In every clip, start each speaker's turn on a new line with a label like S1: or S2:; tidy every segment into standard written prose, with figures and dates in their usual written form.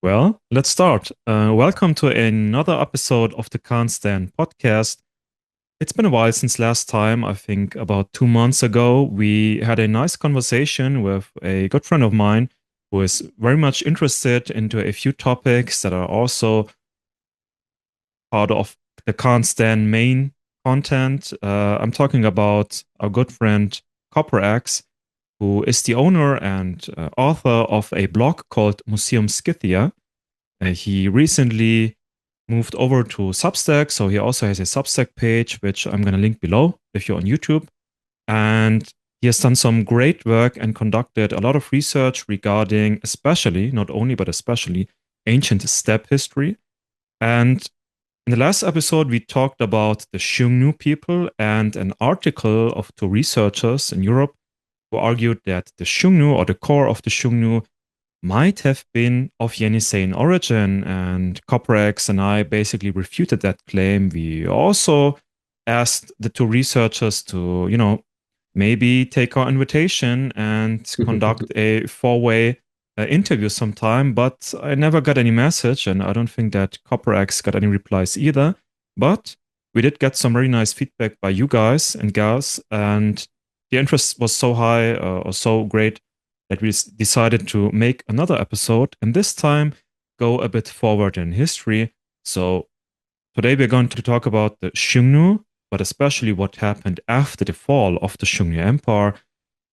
S1: Well, let's start. Welcome to another episode of the Can't Stand podcast. It's been a while since last time. I think about 2 months ago, we had a nice conversation with a good friend of mine who is very much interested into a few topics that are also part of the Can't Stand main content. I'm talking about our good friend CopperAxe, who is the owner and author of a blog called Museum Scythia. He recently moved over to Substack, so he also has a Substack page, which I'm going to link below if you're on YouTube. And he has done some great work and conducted a lot of research regarding, especially, not only, but especially, ancient steppe history. And in the last episode, we talked about the Xiongnu people and an article of two researchers in Europe who argued that the Xiongnu or the core of the Xiongnu might have been of Yeniseian origin, and CopperAxe and I basically refuted that claim. We also asked the two researchers to, maybe take our invitation and conduct a four-way interview sometime, but I never got any message, and I don't think that CopperAxe got any replies either. But we did get some very nice feedback by you guys and gals, and the interest was so high or so great that we decided to make another episode and this time go a bit forward in history. So today we're going to talk about the Xiongnu, but especially what happened after the fall of the Xiongnu Empire,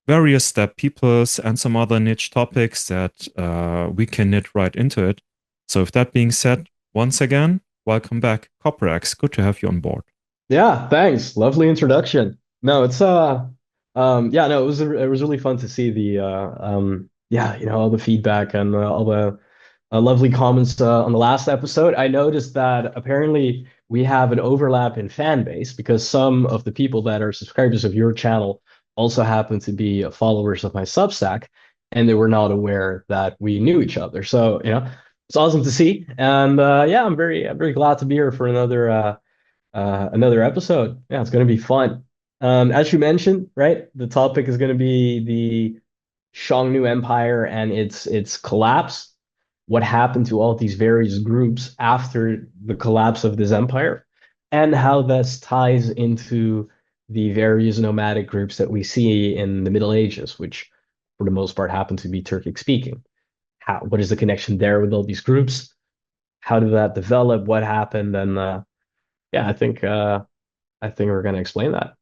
S1: various steppe peoples, and some other niche topics that we can knit right into it. So with that being said, once again, welcome back, CopperAxe. Good to have you on board.
S2: Yeah, thanks. Lovely introduction. No, it's yeah, no, it was really fun to see the yeah, all the feedback and all the lovely comments on the last episode. I noticed that apparently we have an overlap in fan base because some of the people that are subscribers of your channel also happen to be followers of my Substack, and they were not aware that we knew each other. So, it's awesome to see. And yeah, I'm very glad to be here for another episode. Yeah, it's going to be fun. As you mentioned, right, the topic is going to be the Xiongnu Empire and its collapse. What happened to all these various groups after the collapse of this empire, and how this ties into the various nomadic groups that we see in the Middle Ages, which for the most part happen to be Turkic speaking. What is the connection there with all these groups? How did that develop? What happened? And yeah, I think we're going to explain that.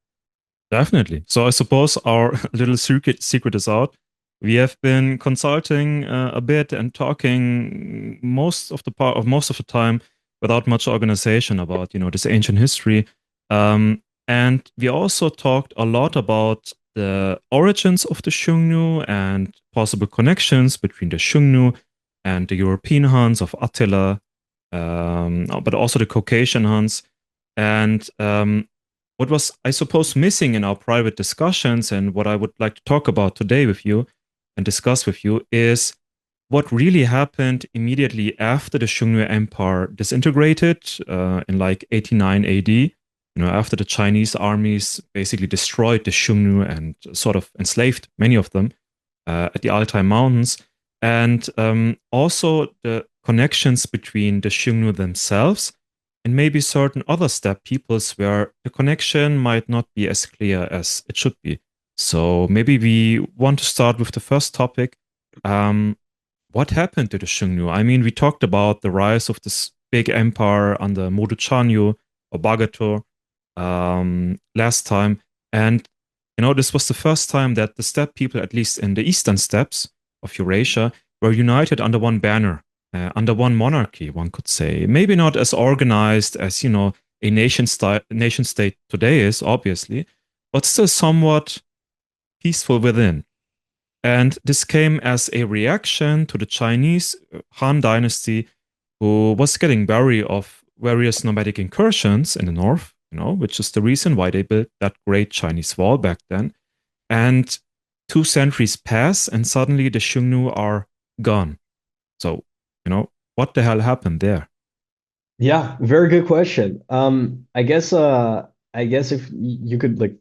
S1: Definitely. So I suppose our little secret is out. We have been consulting a bit and talking most of the time without much organization about this ancient history. And we also talked a lot about the origins of the Xiongnu and possible connections between the Xiongnu and the European Huns of Attila, but also the Caucasian Huns. And what was, I suppose, missing in our private discussions and what I would like to talk about today with you and discuss with you is what really happened immediately after the Xiongnu Empire disintegrated in like 89 AD. After the Chinese armies basically destroyed the Xiongnu and sort of enslaved many of them at the Altai Mountains. And also the connections between the Xiongnu themselves and maybe certain other steppe peoples where the connection might not be as clear as it should be. So maybe we want to start with the first topic. Um, what happened to the Xiongnu? I mean, we talked about the rise of this big empire under Moduchanyu or Bagator last time. And, this was the first time that the steppe people, at least in the eastern steppes of Eurasia, were united under one banner under one monarchy, one could say. Maybe not as organized as, a nation state today is, obviously, but still somewhat peaceful within. And this came as a reaction to the Chinese Han dynasty, who was getting wary of various nomadic incursions in the north, which is the reason why they built that great Chinese wall back then. And 2 centuries pass, and suddenly the Xiongnu are gone. So, what the hell happened there?
S2: Yeah, very good question. I guess if you could like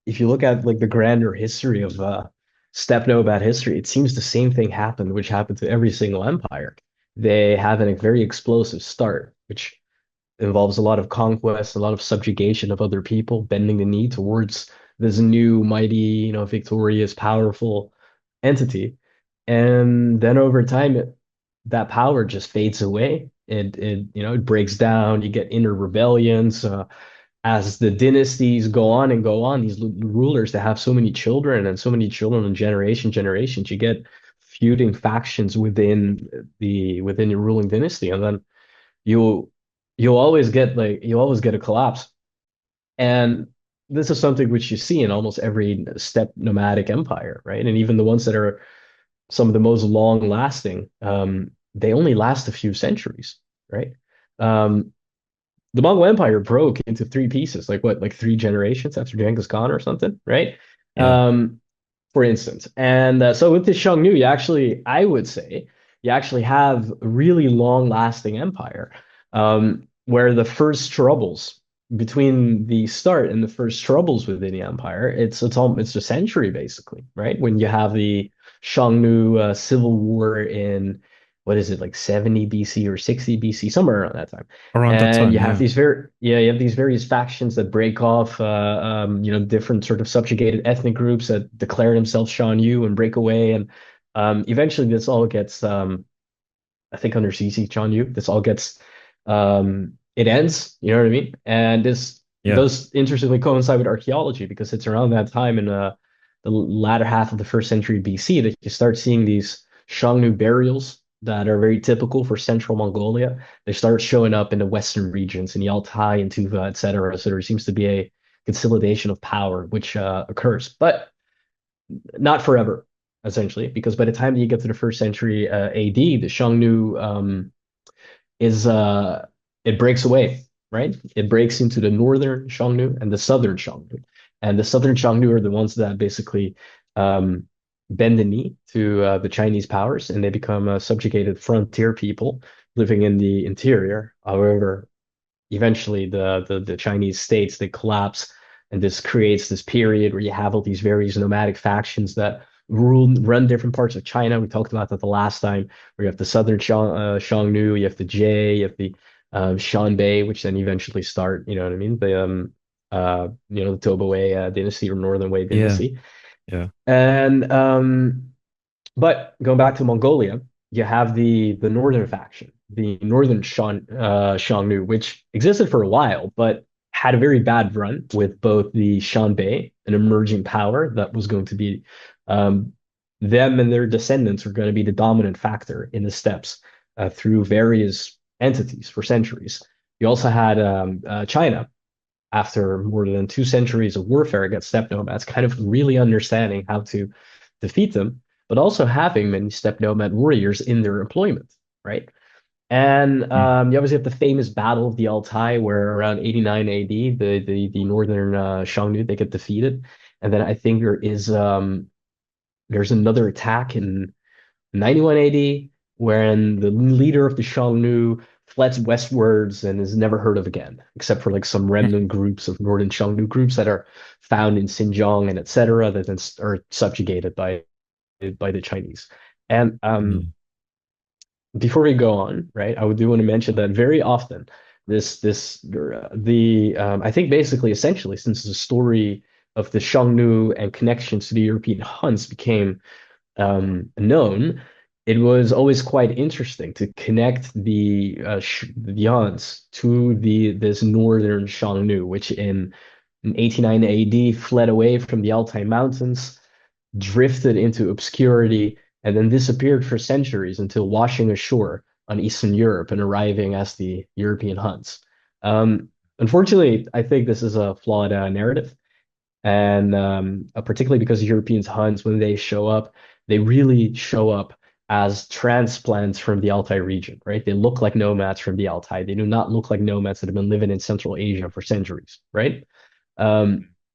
S2: if you look at like the grander history of steppe nomad history, it seems the same thing happened, which happened to every single empire. they have a very explosive start, which involves a lot of conquest, a lot of subjugation of other people, bending the knee towards this new, mighty, victorious, powerful entity. And then over time, that power just fades away. It breaks down. You get inner rebellions. As the dynasties go on and go on, these rulers that have so many children and so many children in generations, you get feuding factions within your ruling dynasty, and then you you always get a collapse. And this is something which you see in almost every steppe nomadic empire, right? And even the ones that are some of the most long lasting, they only last a few centuries, right? Um, the Mongol Empire broke into three pieces, like what, like three generations after Genghis Khan or something, right?
S1: Yeah.
S2: Um, for instance. And so with the Xiongnu, I would say, you actually have a really long-lasting empire, where the first troubles between the start and the first troubles within the empire, it's a century basically, right? When you have the Xiongnu civil war in what is it, like 70 BC or 60 BC, somewhere around that time.
S1: Around that
S2: And
S1: time, yeah.
S2: you have these various factions that break off, different sort of subjugated ethnic groups that declare themselves Xiongnu and break away. And eventually this all gets, I think under CC Xiongnu, this all gets, it ends, you know what I mean? And this
S1: Yeah.
S2: does interestingly coincide with archaeology because it's around that time in the latter half of the first century BC that you start seeing these Xiongnu burials that are very typical for central Mongolia. They start showing up in the western regions, in Altai and Tuva, etc. So there seems to be a consolidation of power which occurs, but not forever, essentially, because by the time that you get to the first century AD, the Xiongnu is it breaks away, right? It breaks into the northern Xiongnu and the southern Xiongnu. And the southern Xiongnu are the ones that basically um, bend the knee to the Chinese powers, and they become subjugated frontier people living in the interior. However, eventually the Chinese states they collapse, and this creates this period where you have all these various nomadic factions that run different parts of China. We talked about that the last time, where you have the southern Xiongnu, you have the Jie, you have the Xianbei, which then eventually start, you know what I mean? The Toba Wei dynasty or Northern Wei
S1: Yeah.
S2: dynasty.
S1: Yeah.
S2: And but going back to Mongolia, you have the northern faction, the northern Xiongnu, which existed for a while, but had a very bad run with both the Xianbei, an emerging power that was going to be um, them and their descendants are going to be the dominant factor in the steppes through various entities for centuries. You also had China, after more than 2 centuries of warfare against steppe nomads, kind of really understanding how to defeat them, but also having many steppe nomad warriors in their employment, right? And
S1: Mm.
S2: you obviously have the famous Battle of the Altai, where around 89 AD, the northern Xiongnu they get defeated, and then I think there's another attack in 91 AD, wherein the leader of the Xiongnu fled westwards and is never heard of again, except for like some remnant groups of northern Xiongnu groups that are found in Xinjiang and etc. that then are subjugated by the Chinese. And
S1: Mm.
S2: before we go on, right, I do want to mention that very often I think basically essentially since the story of the Xiongnu and connections to the European Huns became known, it was always quite interesting to connect the Huns to this northern Xiongnu, which in 89 AD fled away from the Altai Mountains, drifted into obscurity, and then disappeared for centuries until washing ashore on Eastern Europe and arriving as the European Huns. Unfortunately, I think this is a flawed narrative, and particularly because Europeans Huns, when they show up, they really show up as transplants from the Altai region, right? They look like nomads from the Altai. They do not look like nomads that have been living in Central Asia for centuries, right?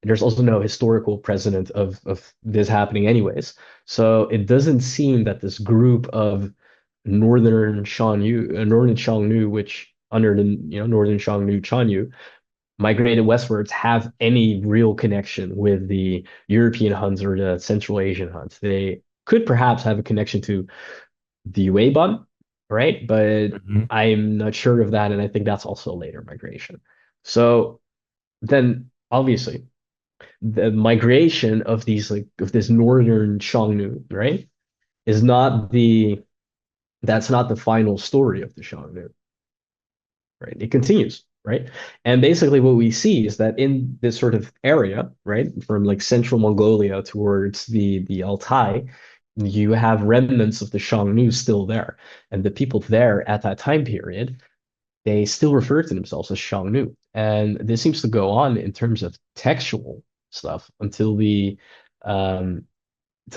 S2: There's also no historical precedent of this happening, anyways. So it doesn't seem that this group of Northern Xiongnu, which under the Northern Xiongnu Chanyu, migrated westwards have any real connection with the European Huns or the Central Asian Huns. They could perhaps have a connection to the Yuebon right? But
S1: Mhm.
S2: I'm not sure of that, and I think that's also a later migration. So then, obviously, the migration of these like of this northern Xiongnu, right, is not the that's not the final story of the Xiongnu, right? It continues, right? And basically, what we see is that in this sort of area, right, from like central Mongolia towards the Altai, you have remnants of the Xiongnu still there, and the people there at that time period, they still refer to themselves as Xiongnu, and this seems to go on in terms of textual stuff um, until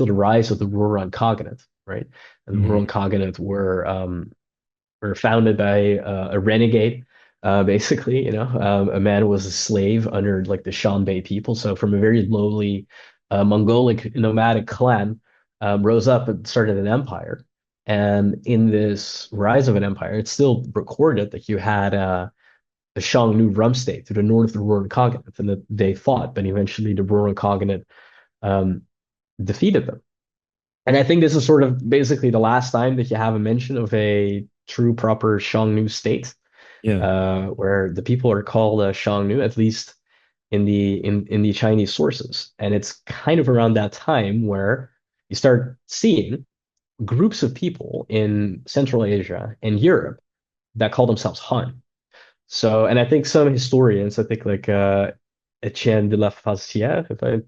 S2: the rise of the Rouran Khaganate, right? And the Rouran
S1: Mhm.
S2: Khaganate were founded by a renegade, basically. A man who was a slave under like the Xianbei people. So from a very lowly Mongolic nomadic clan, rose up and started an empire. And in this rise of an empire, it's still recorded that you had the Xiongnu Rum State to the north of the Rouran Khaganate, and that they fought, but eventually the Rouran Khaganate um, defeated them. And I think this is sort of basically the last time that you have a mention of a true proper Xiongnu state,
S1: Yeah.
S2: where the people are called Xiongnu, at least in the Chinese sources. And it's kind of around that time where you start seeing groups of people in Central Asia and Europe that call themselves Han. So, and I think some historians, I think like Etienne de la Fassière, if I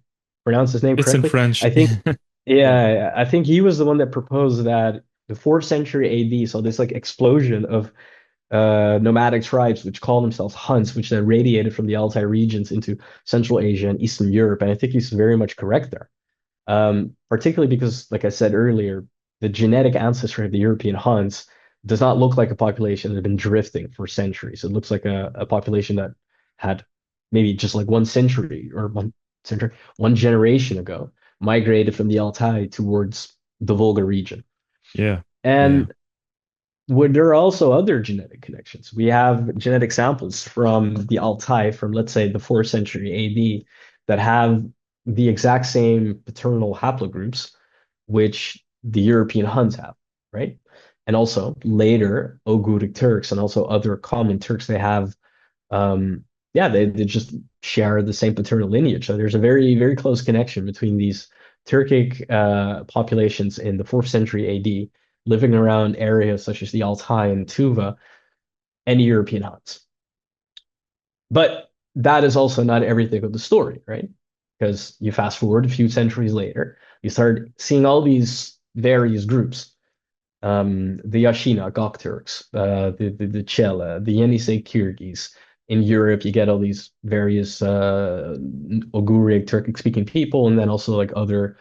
S2: pronounce his name
S1: It's in
S2: correctly,
S1: French.
S2: I think,
S1: Yeah.
S2: yeah, I think he was the one that proposed that the fourth century AD, so this like explosion of nomadic tribes which call themselves Huns, which then radiated from the Altai regions into Central Asia and Eastern Europe. And I think he's very much correct there. Particularly because, like I said earlier, the genetic ancestry of the European Huns does not look like a population that had been drifting for centuries. It looks like a population that had maybe just like 1 century or 1 century, 1 generation ago, migrated from the Altai towards the Volga region.
S1: Yeah. Yeah.
S2: And would there are also other genetic connections? We have genetic samples from the Altai from, let's say, the 4th century AD that have the exact same paternal haplogroups, which the European Huns have, right? And also later, Oghuric Turks and also other common Turks, they have, yeah, they just share the same paternal lineage. So there's a very, very close connection between these Turkic populations in the 4th century AD living around areas such as the Altai and Tuva and European Huns. But that is also not everything of the story, right? Because you fast forward a few centuries later, you start seeing all these various groups. The Ashina, Göktürks, the Chela, the Yenisei Kyrgyz. In Europe, you get all these various Oghuric Turkic-speaking people, and then also like other,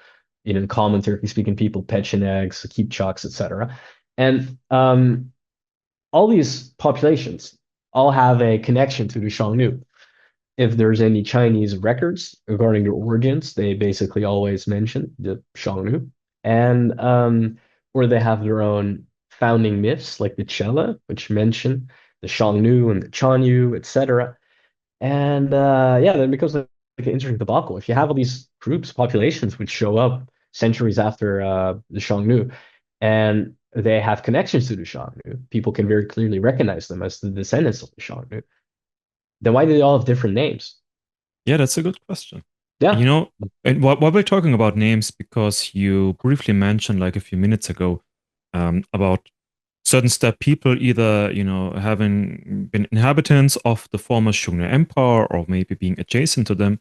S2: common Turkic-speaking people, Pechenegs, Kipchaks, etc. And all these populations all have a connection to the Xiongnu. If there's any Chinese records regarding their origins, they basically always mention the Xiongnu. And or they have their own founding myths, like the Chela, which mention the Xiongnu and the Chanyu, etc. And yeah, then it becomes like an interesting debacle. If you have all these groups, populations which show up centuries after the Xiongnu, and they have connections to the Xiongnu, people can very clearly recognize them as the descendants of the Xiongnu. Then why do they all have different names?
S1: Yeah, that's a good question. You
S2: Yeah,
S1: know, and while we're talking about names, because you briefly mentioned like a few minutes ago about certain steppe people either, having been inhabitants of the former Xiongnu Empire or maybe being adjacent to them,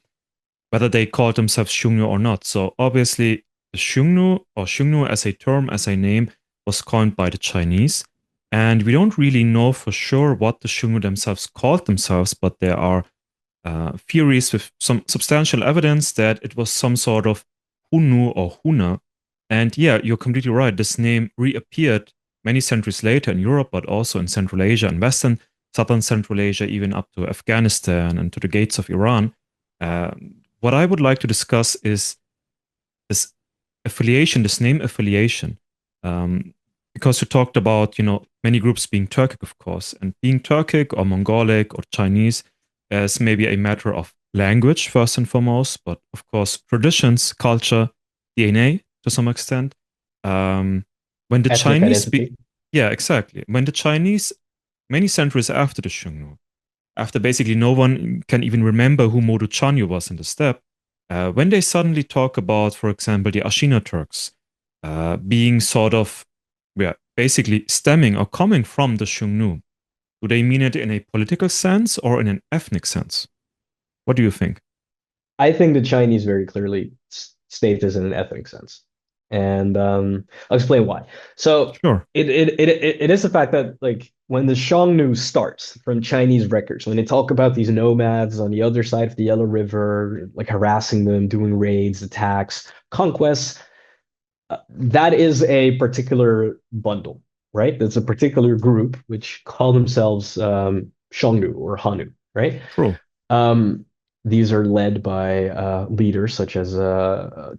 S1: whether they called themselves Xiongnu or not. So obviously, the Xiongnu or Xiongnu as a term, as a name, was coined by the Chinese. And we don't really know for sure what the Xiongnu themselves called themselves, but there are theories with some substantial evidence that it was some sort of Hunu or Huna. And yeah, you're completely right. This name reappeared many centuries later in Europe, but also in Central Asia and Western, Southern Central Asia, even up to Afghanistan and to the gates of Iran. Uh, what I would like to discuss is this affiliation, this name affiliation. Um, because you talked about, many groups being Turkic, of course, and being Turkic or Mongolic or Chinese as maybe a matter of language, first and foremost, but of course, traditions, culture, DNA to some extent. Um, when the
S2: ethnic
S1: Chinese
S2: identity.
S1: speak, Yeah, exactly. When the Chinese, many centuries after the Xiongnu, after basically no one can even remember who Modu Chanyu was in the steppe, when they suddenly talk about, for example, the Ashina Turks being sort of, yeah, basically stemming or coming from the Xiongnu, do they mean it in a political sense or in an ethnic sense? What do you think?
S2: I think the Chinese very clearly state this in an ethnic sense, and I'll explain why. So
S1: Sure.
S2: it is the fact that like when the Xiongnu starts from Chinese records, when they talk about these nomads on the other side of the Yellow River, like harassing them, doing raids, attacks, conquests, that is a particular bundle, right? That's a particular group which call themselves Xiongnu or Hanu, right?
S1: True.
S2: Um, these are led by leaders such as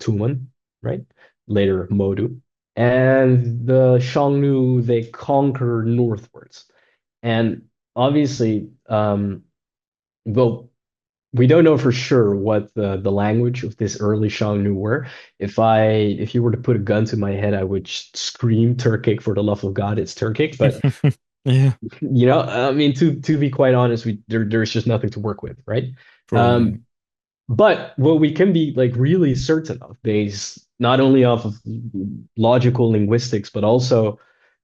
S2: Tumen, right? Later Modu. And the Xiongnu, they conquer northwards. And obviously, well, we don't know for sure what the language of this early Xiongnu were. If you were to put a gun to my head, I would scream Turkic for the love of God, it's Turkic. But
S1: Yeah,
S2: I mean, to be quite honest, there's just nothing to work with, right?
S1: true. Yeah.
S2: Um, but what we can be like really certain of, based not only off of logical linguistics, but also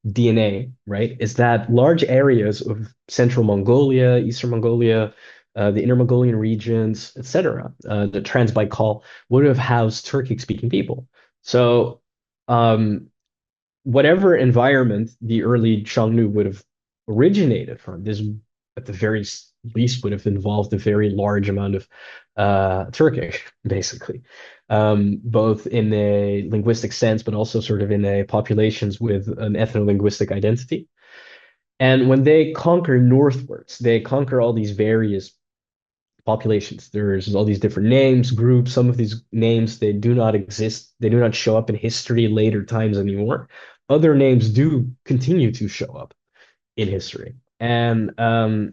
S2: DNA, right, is that large areas of central Mongolia, eastern Mongolia, the inner Mongolian regions, etc., the Transbaikal would have housed Turkic-speaking people. So, um, whatever environment the early Xiongnu would have originated from, this at the very least would have involved a very large amount of Turkic, basically, both in a linguistic sense, but also sort of in a populations with an ethno-linguistic identity. And when they conquer northwards, they conquer all these various populations. There's all these different names, groups. Some of these names they do not exist. They do not show up in history later times anymore. Other names do continue to show up in history. And my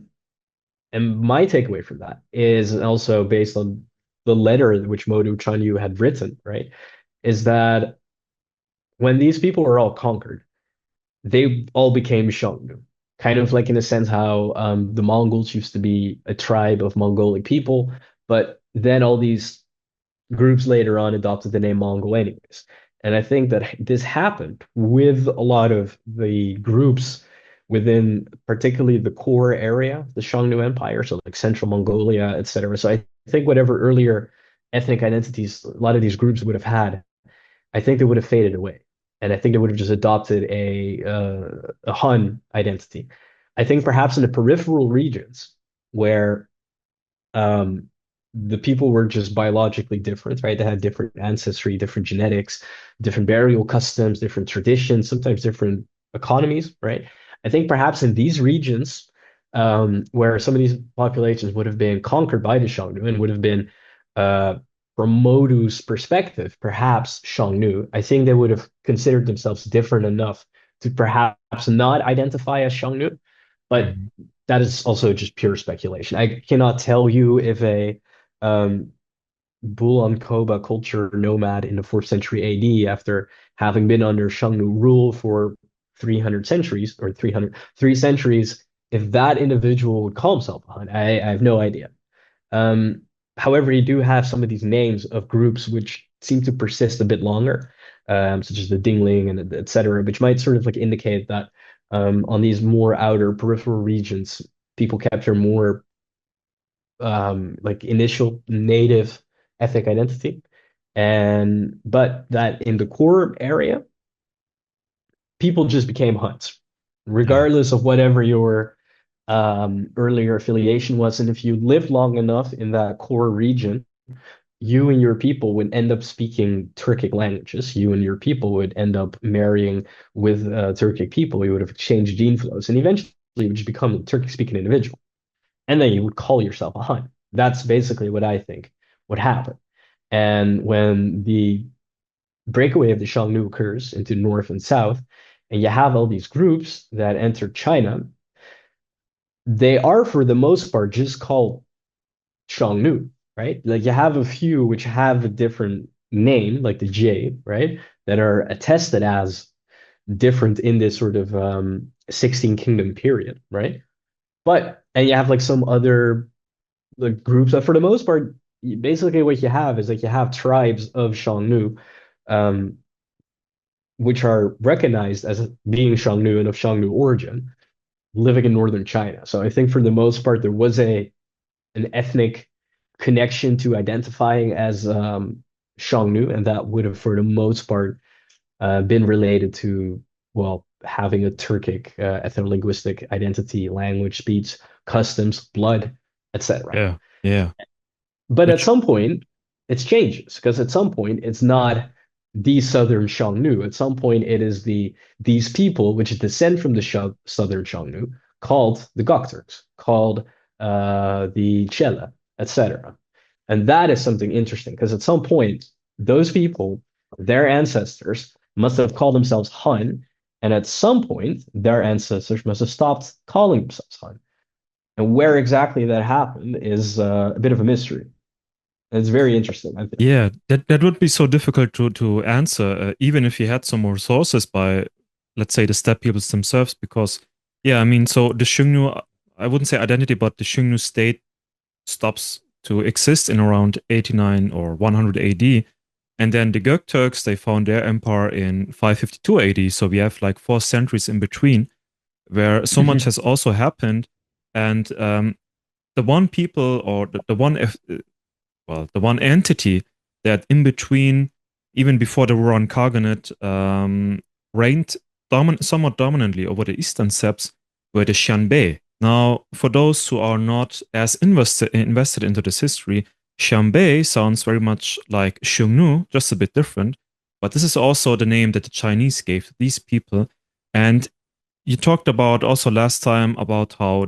S2: takeaway from that is also based on the letter which Modu Chanyu had written, right? Is that when these people were all conquered, they all became Xiongnu. Kind of like in a sense how the Mongols used to be a tribe of Mongolic people, but then all these groups later on adopted the name Mongol anyways. And I think that this happened with a lot of the groups within particularly the core area, the Xiongnu Empire, so like Central Mongolia, etc. So I think whatever earlier ethnic identities a lot of these groups would have had, I think they would have faded away. And I think they would have just adopted a Hun identity. I think perhaps in the peripheral regions where um, the people were just biologically different, right? They had different ancestry, different genetics, different burial customs, different traditions, sometimes different economies, right? I think perhaps in these regions, where some of these populations would have been conquered by the Xiongnu and would have been, uh, from Modu's perspective, perhaps Xiongnu, I think they would have considered themselves different enough to perhaps not identify as Xiongnu, but
S1: Mhm.
S2: that is also just pure speculation. I cannot tell you if a um, Bulan Koba culture nomad in the 4th century AD, after having been under Xiongnu rule for 300 centuries or 303 centuries, if that individual would call himself a Hun. I have no idea. Um, However, you do have some of these names of groups which seem to persist a bit longer, such as the Dingling and et cetera, which might sort of like indicate that on these more outer peripheral regions, people kept their more like initial native ethnic identity. And but that in the core area, people just became Huns,
S1: Yeah.
S2: regardless of whatever your earlier affiliation was. And if you lived long enough in that core region, you and your people would end up speaking Turkic languages. You and your people would end up marrying with Turkic people. You would have exchanged gene flows, and eventually you would just become a Turkic-speaking individual. And then you would call yourself a Hun. That's basically what I think would happen. And when the breakaway of the Xiongnu occurs into north and south, and you have all these groups that enter China, they are for the most part just called Xiongnu, right? Like you have a few which have a different name, like the J, right? That are attested as different in this sort of 16 kingdom period, right? But and you have like some other like groups, but for the most part, basically what you have is like you have tribes of Xiongnu, um, which are recognized as being Xiongnu and of Xiongnu origin, living in northern China. So I think for the most part, there was a an ethnic connection to identifying as Xiongnu, and that would have, for the most part, been related to, well, having a Turkic ethno-linguistic identity, language, speech, customs, blood, etc.
S1: Yeah. Yeah.
S2: But at
S1: Which,
S2: some point, it's changes because at some point it's not the Southern Xiongnu. At some point, it is these people which descend from the Southern Xiongnu called the Göktürks, called the Chela, etc. And that is something interesting because at some point, those people, their ancestors, must have called themselves Hun, and at some point, their ancestors must have stopped calling themselves Hun. And where exactly that happened is a bit of a mystery. And it's very interesting, I think.
S1: yeah, that would be so difficult to answer, even if you had some more sources by, let's say, the steppe peoples themselves, because, yeah, I mean, so the Xiongnu, I wouldn't say identity, but the Xiongnu state stops to exist in around 89 or 100 AD. And then the Göktürks, they found their empire in 552 AD. So we have like 4 centuries in between where so much has also happened. And the one people or the one well, the one entity that in between, even before the Rouran Khaganate, reigned somewhat dominantly over the eastern steppes were the Xianbei. Now, for those who are not as invested into this history, Xianbei sounds very much like Xiongnu, just a bit different. But this is also the name that the Chinese gave to these people. And you talked about also last time about how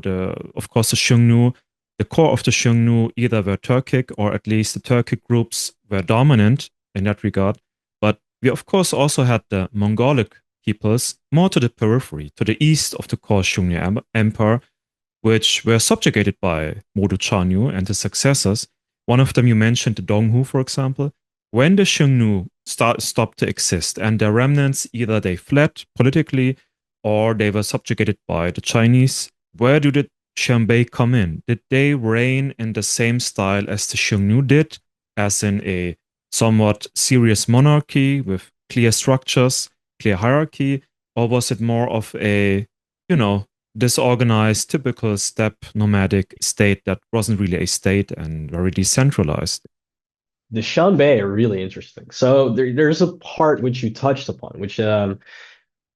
S1: of course, the core of the Xiongnu either were Turkic or at least the Turkic groups were dominant in that regard. But we, of course, also had the Mongolic peoples more to the periphery, to the east of the core Xiongnu Empire, which were subjugated by Modu Chanyu and his successors. One of them you mentioned, the Donghu, for example. When the Xiongnu stopped to exist and their remnants either they fled politically or they were subjugated by the Chinese, where do the Xianbei come in? Did they reign in the same style as the Xiongnu did, as in a somewhat serious monarchy with clear structures, clear hierarchy, or was it more of a, you know, disorganized, typical steppe nomadic state that wasn't really a state and very decentralized?
S2: The Xianbei are really interesting. So there's a part which you touched upon, which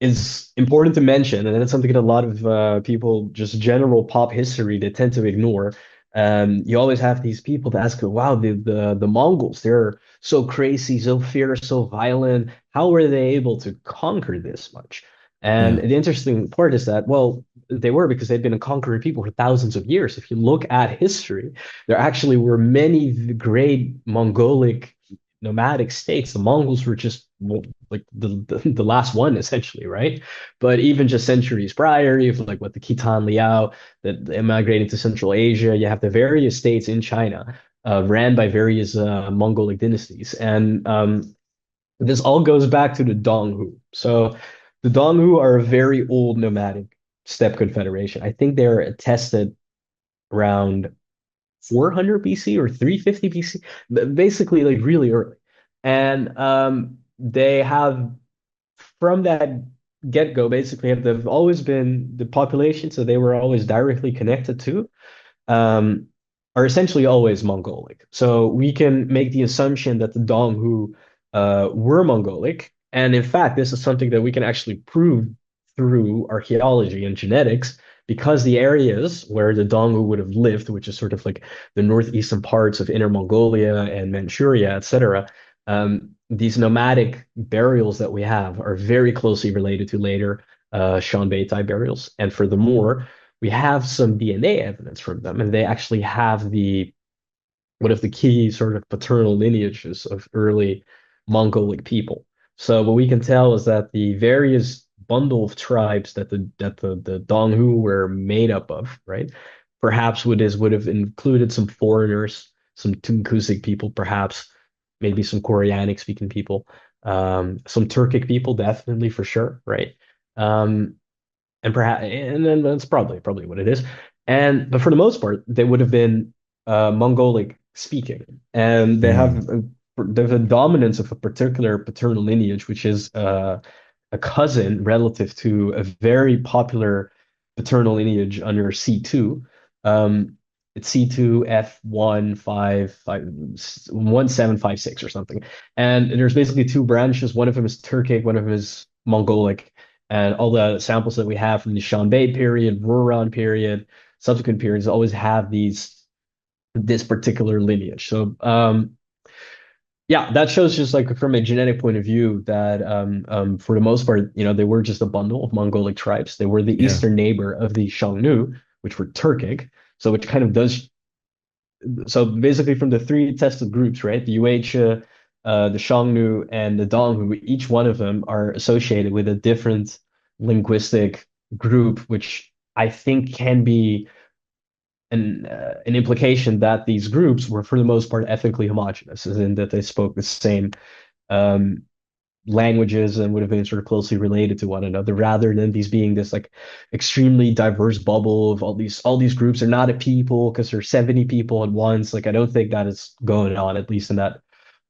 S2: is important to mention, and it's something that a lot of people, just general pop history, they tend to ignore. You always have these people that ask, "Wow, the Mongols, they're so crazy, so fierce, so violent. How were they able to conquer this much?" And
S1: Yeah.
S2: the interesting part is that, well, they were because they'd been a conquering people for thousands of years. If you look at history, there actually were many great Mongolic nomadic states. The Mongols were just, well, like the last one essentially, right? But even just centuries prior, you have like what the Khitan Liao that immigrated to Central Asia. You have the various states in China ran by various Mongolic dynasties, and this all goes back to the Donghu. So the Donghu are a very old nomadic steppe confederation. I think they're attested around 400 BC or 350 BC, basically like really early. And they have, from that get-go, basically they've always been the population, so they were always directly connected to, um, are essentially always Mongolic. So we can make the assumption that the Donghu were Mongolic. And in fact, this is something that we can actually prove through archaeology and genetics, because the areas where the Donghu would have lived, which is sort of like the northeastern parts of Inner Mongolia and Manchuria, etc., these nomadic burials that we have are very closely related to later Xianbei type burials. And furthermore, we have some DNA evidence from them, and they actually have the one of the key sort of paternal lineages of early Mongolic people. So what we can tell is that the various bundle of tribes that the Donghu were made up of, right? Perhaps would have included some foreigners, some Tungusic people, perhaps maybe some Koreanic speaking people. Some Turkic people, definitely for sure, right? Um, and perhaps, and then that's probably what it is. And but for the most part, they would have been Mongolic speaking, and
S1: Mm.
S2: they have a dominance of a particular paternal lineage, which is a cousin relative to a very popular paternal lineage under C2. Um, it's C2 F1756 or something. And there's basically two branches. One of them is Turkic, one of them is Mongolic. And all the samples that we have from the Xianbei period, Rouran period, subsequent periods always have this particular lineage. So yeah, that shows just like from a genetic point of view that for the most part, they were just a bundle of Mongolic tribes. They were the
S1: Yeah.
S2: eastern neighbor of the Xiongnu, which were Turkic. So which kind of does so basically from the three tested groups, right? The Yuetia, the Xiongnu, and the Donghu, each one of them are associated with a different linguistic group, which I think can be an implication that these groups were for the most part ethnically homogenous, as in that they spoke the same um, languages and would have been sort of closely related to one another, rather than these being this like extremely diverse bubble of all these groups are not a people because there's 70 people at once. Like I don't think that is going on, at least in that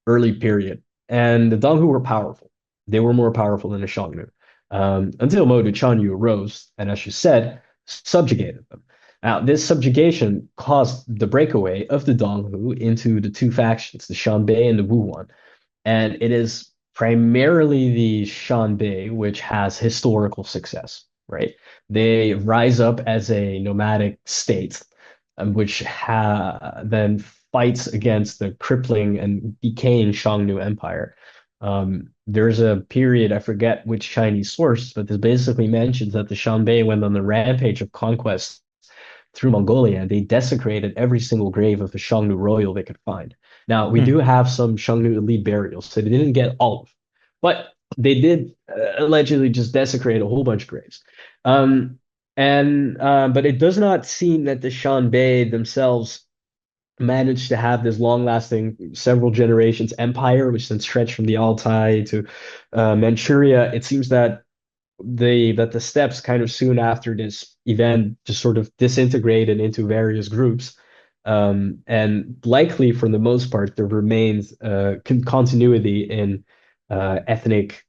S2: early period. And the Donghu were powerful. They were more powerful than the Xiongnu. Until Modu Chanyu arose and, as you said, subjugated them. Now, this subjugation caused the breakaway of the Donghu into the two factions, the Xianbei and the Wuhuan. And it is primarily the Xianbei which has historical success, right? They rise up as a nomadic state, which then fights against the crippling and decaying Xiongnu Empire. There's a period, I forget which Chinese source, but this basically mentions that the Xianbei went on the rampage of conquest through Mongolia, and they desecrated every single grave of the Xiongnu royal they could find. Now, we
S1: Hmm.
S2: do have some Xiongnu elite burials, so they didn't get all of them, but they did allegedly just desecrate a whole bunch of graves. Um, but it does not seem that the Xianbei themselves managed to have this long-lasting, several generations empire, which then stretched from the Altai to Manchuria. It seems that the steppes kind of soon after this event just sort of disintegrated into various groups. And likely, for the most part, there remains continuity in ethnic,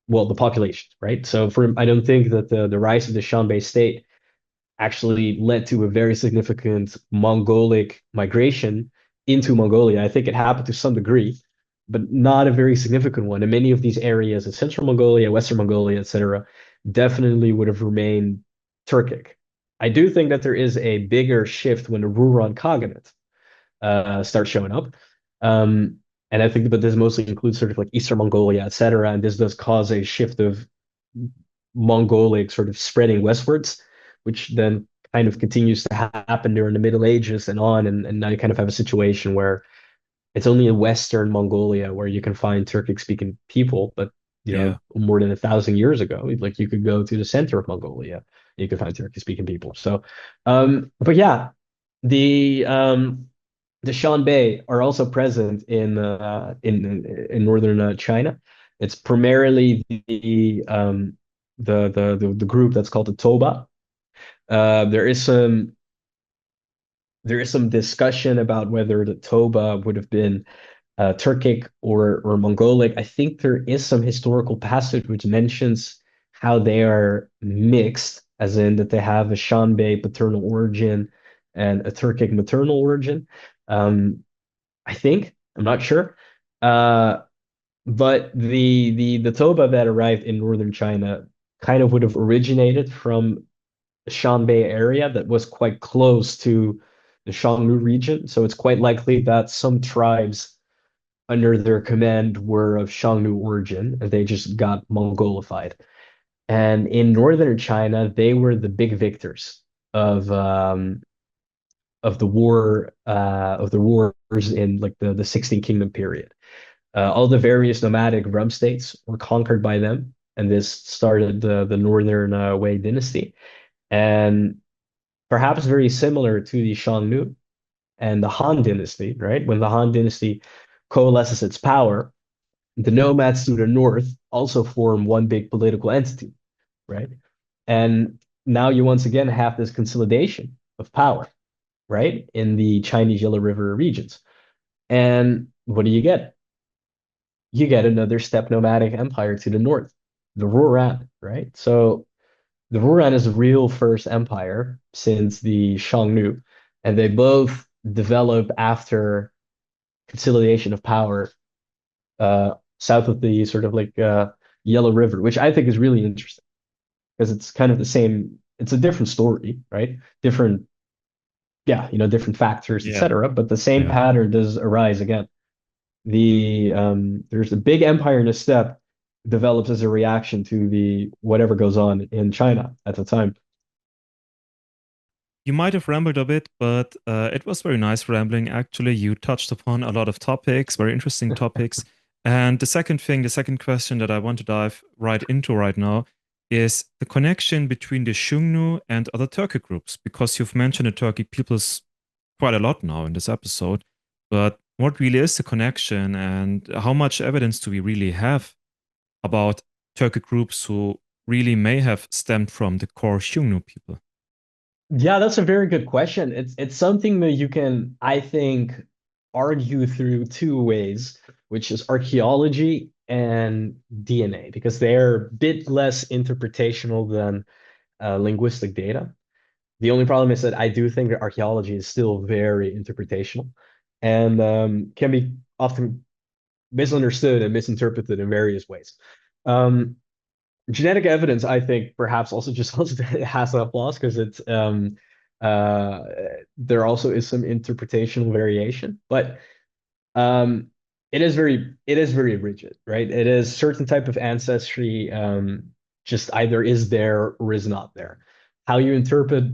S2: well, the population, right? So I don't think that the rise of the Xianbei state actually led to a very significant Mongolic migration into Mongolia. I think it happened to some degree, but not a very significant one. And many of these areas in Central Mongolia, Western Mongolia, etc., definitely would have remained Turkic. I do think that there is a bigger shift when the Rouran Khaganate starts showing up. Um, and I think, but this mostly includes sort of like Eastern Mongolia, etc. And this does cause a shift of Mongolic sort of spreading westwards, which then kind of continues to happen during the Middle Ages and on. And now you kind of have a situation where it's only in Western Mongolia where you can find Turkic speaking people, but
S1: Yeah.
S2: more than 1,000 years ago, like you could go to the center of Mongolia, you could find Turkic speaking people. So, but yeah, the the Xianbei are also present in northern China. It's primarily the group that's called the Toba. Uh, there is some there is some discussion about whether the Toba would have been Turkic or Mongolic. I think there is some historical passage which mentions how they are mixed, as in that they have a Xianbei paternal origin and a Turkic maternal origin. Um, I think I'm not sure, uh, but the Toba that arrived in northern China kind of would have originated from the Xianbei area that was quite close to the Xiongnu region. So it's quite likely that some tribes under their command were of Xiongnu origin, and they just got Mongolified. And in northern China, they were the big victors of um, of the wars in like the 16 Kingdom period. All the various nomadic rum states were conquered by them, and this started the Northern Wei dynasty. And perhaps very similar to the Xiongnu and the Han dynasty, right? When the Han dynasty coalesces its power, The nomads to the north also form one big political entity, right? And now you once again have this consolidation of power, right, in the Chinese Yellow River regions. And what do you get? You get another steppe nomadic empire to the north, the Rouran, right? So the Rouran is a real first empire since the Xiongnu, and they both develop after consolidation of power south of the sort of like Yellow River, which I think is really interesting because it's kind of the same. It's a different story, right? Different, yeah, different factors,
S1: Yeah,
S2: etc. But the same
S1: yeah.
S2: pattern does arise again. There's a big empire in the steppe develops as a reaction to the whatever goes on in China at the time.
S1: You might have rambled a bit, but it was very nice rambling. Actually, you touched upon a lot of topics, very interesting topics. And the second question that I want to dive right into right now is the connection between the Xiongnu and other Turkic groups, because you've mentioned the Turkic peoples quite a lot now in this episode. But what really is the connection, and how much evidence do we really have about Turkic groups who really may have stemmed from the core Xiongnu people?
S2: Yeah, that's a very good question. It's something that you can, I think, argue through two ways, which is archaeology and DNA, because they're a bit less interpretational than linguistic data. The only problem is that I do think that archaeology is still very interpretational and can be often misunderstood and misinterpreted in various ways. Um, Genetic evidence, I think, perhaps also just has a flaws because uh, there also is some interpretational variation, but um, it is very rigid, right? It is certain type of ancestry just either is there or is not there. How you interpret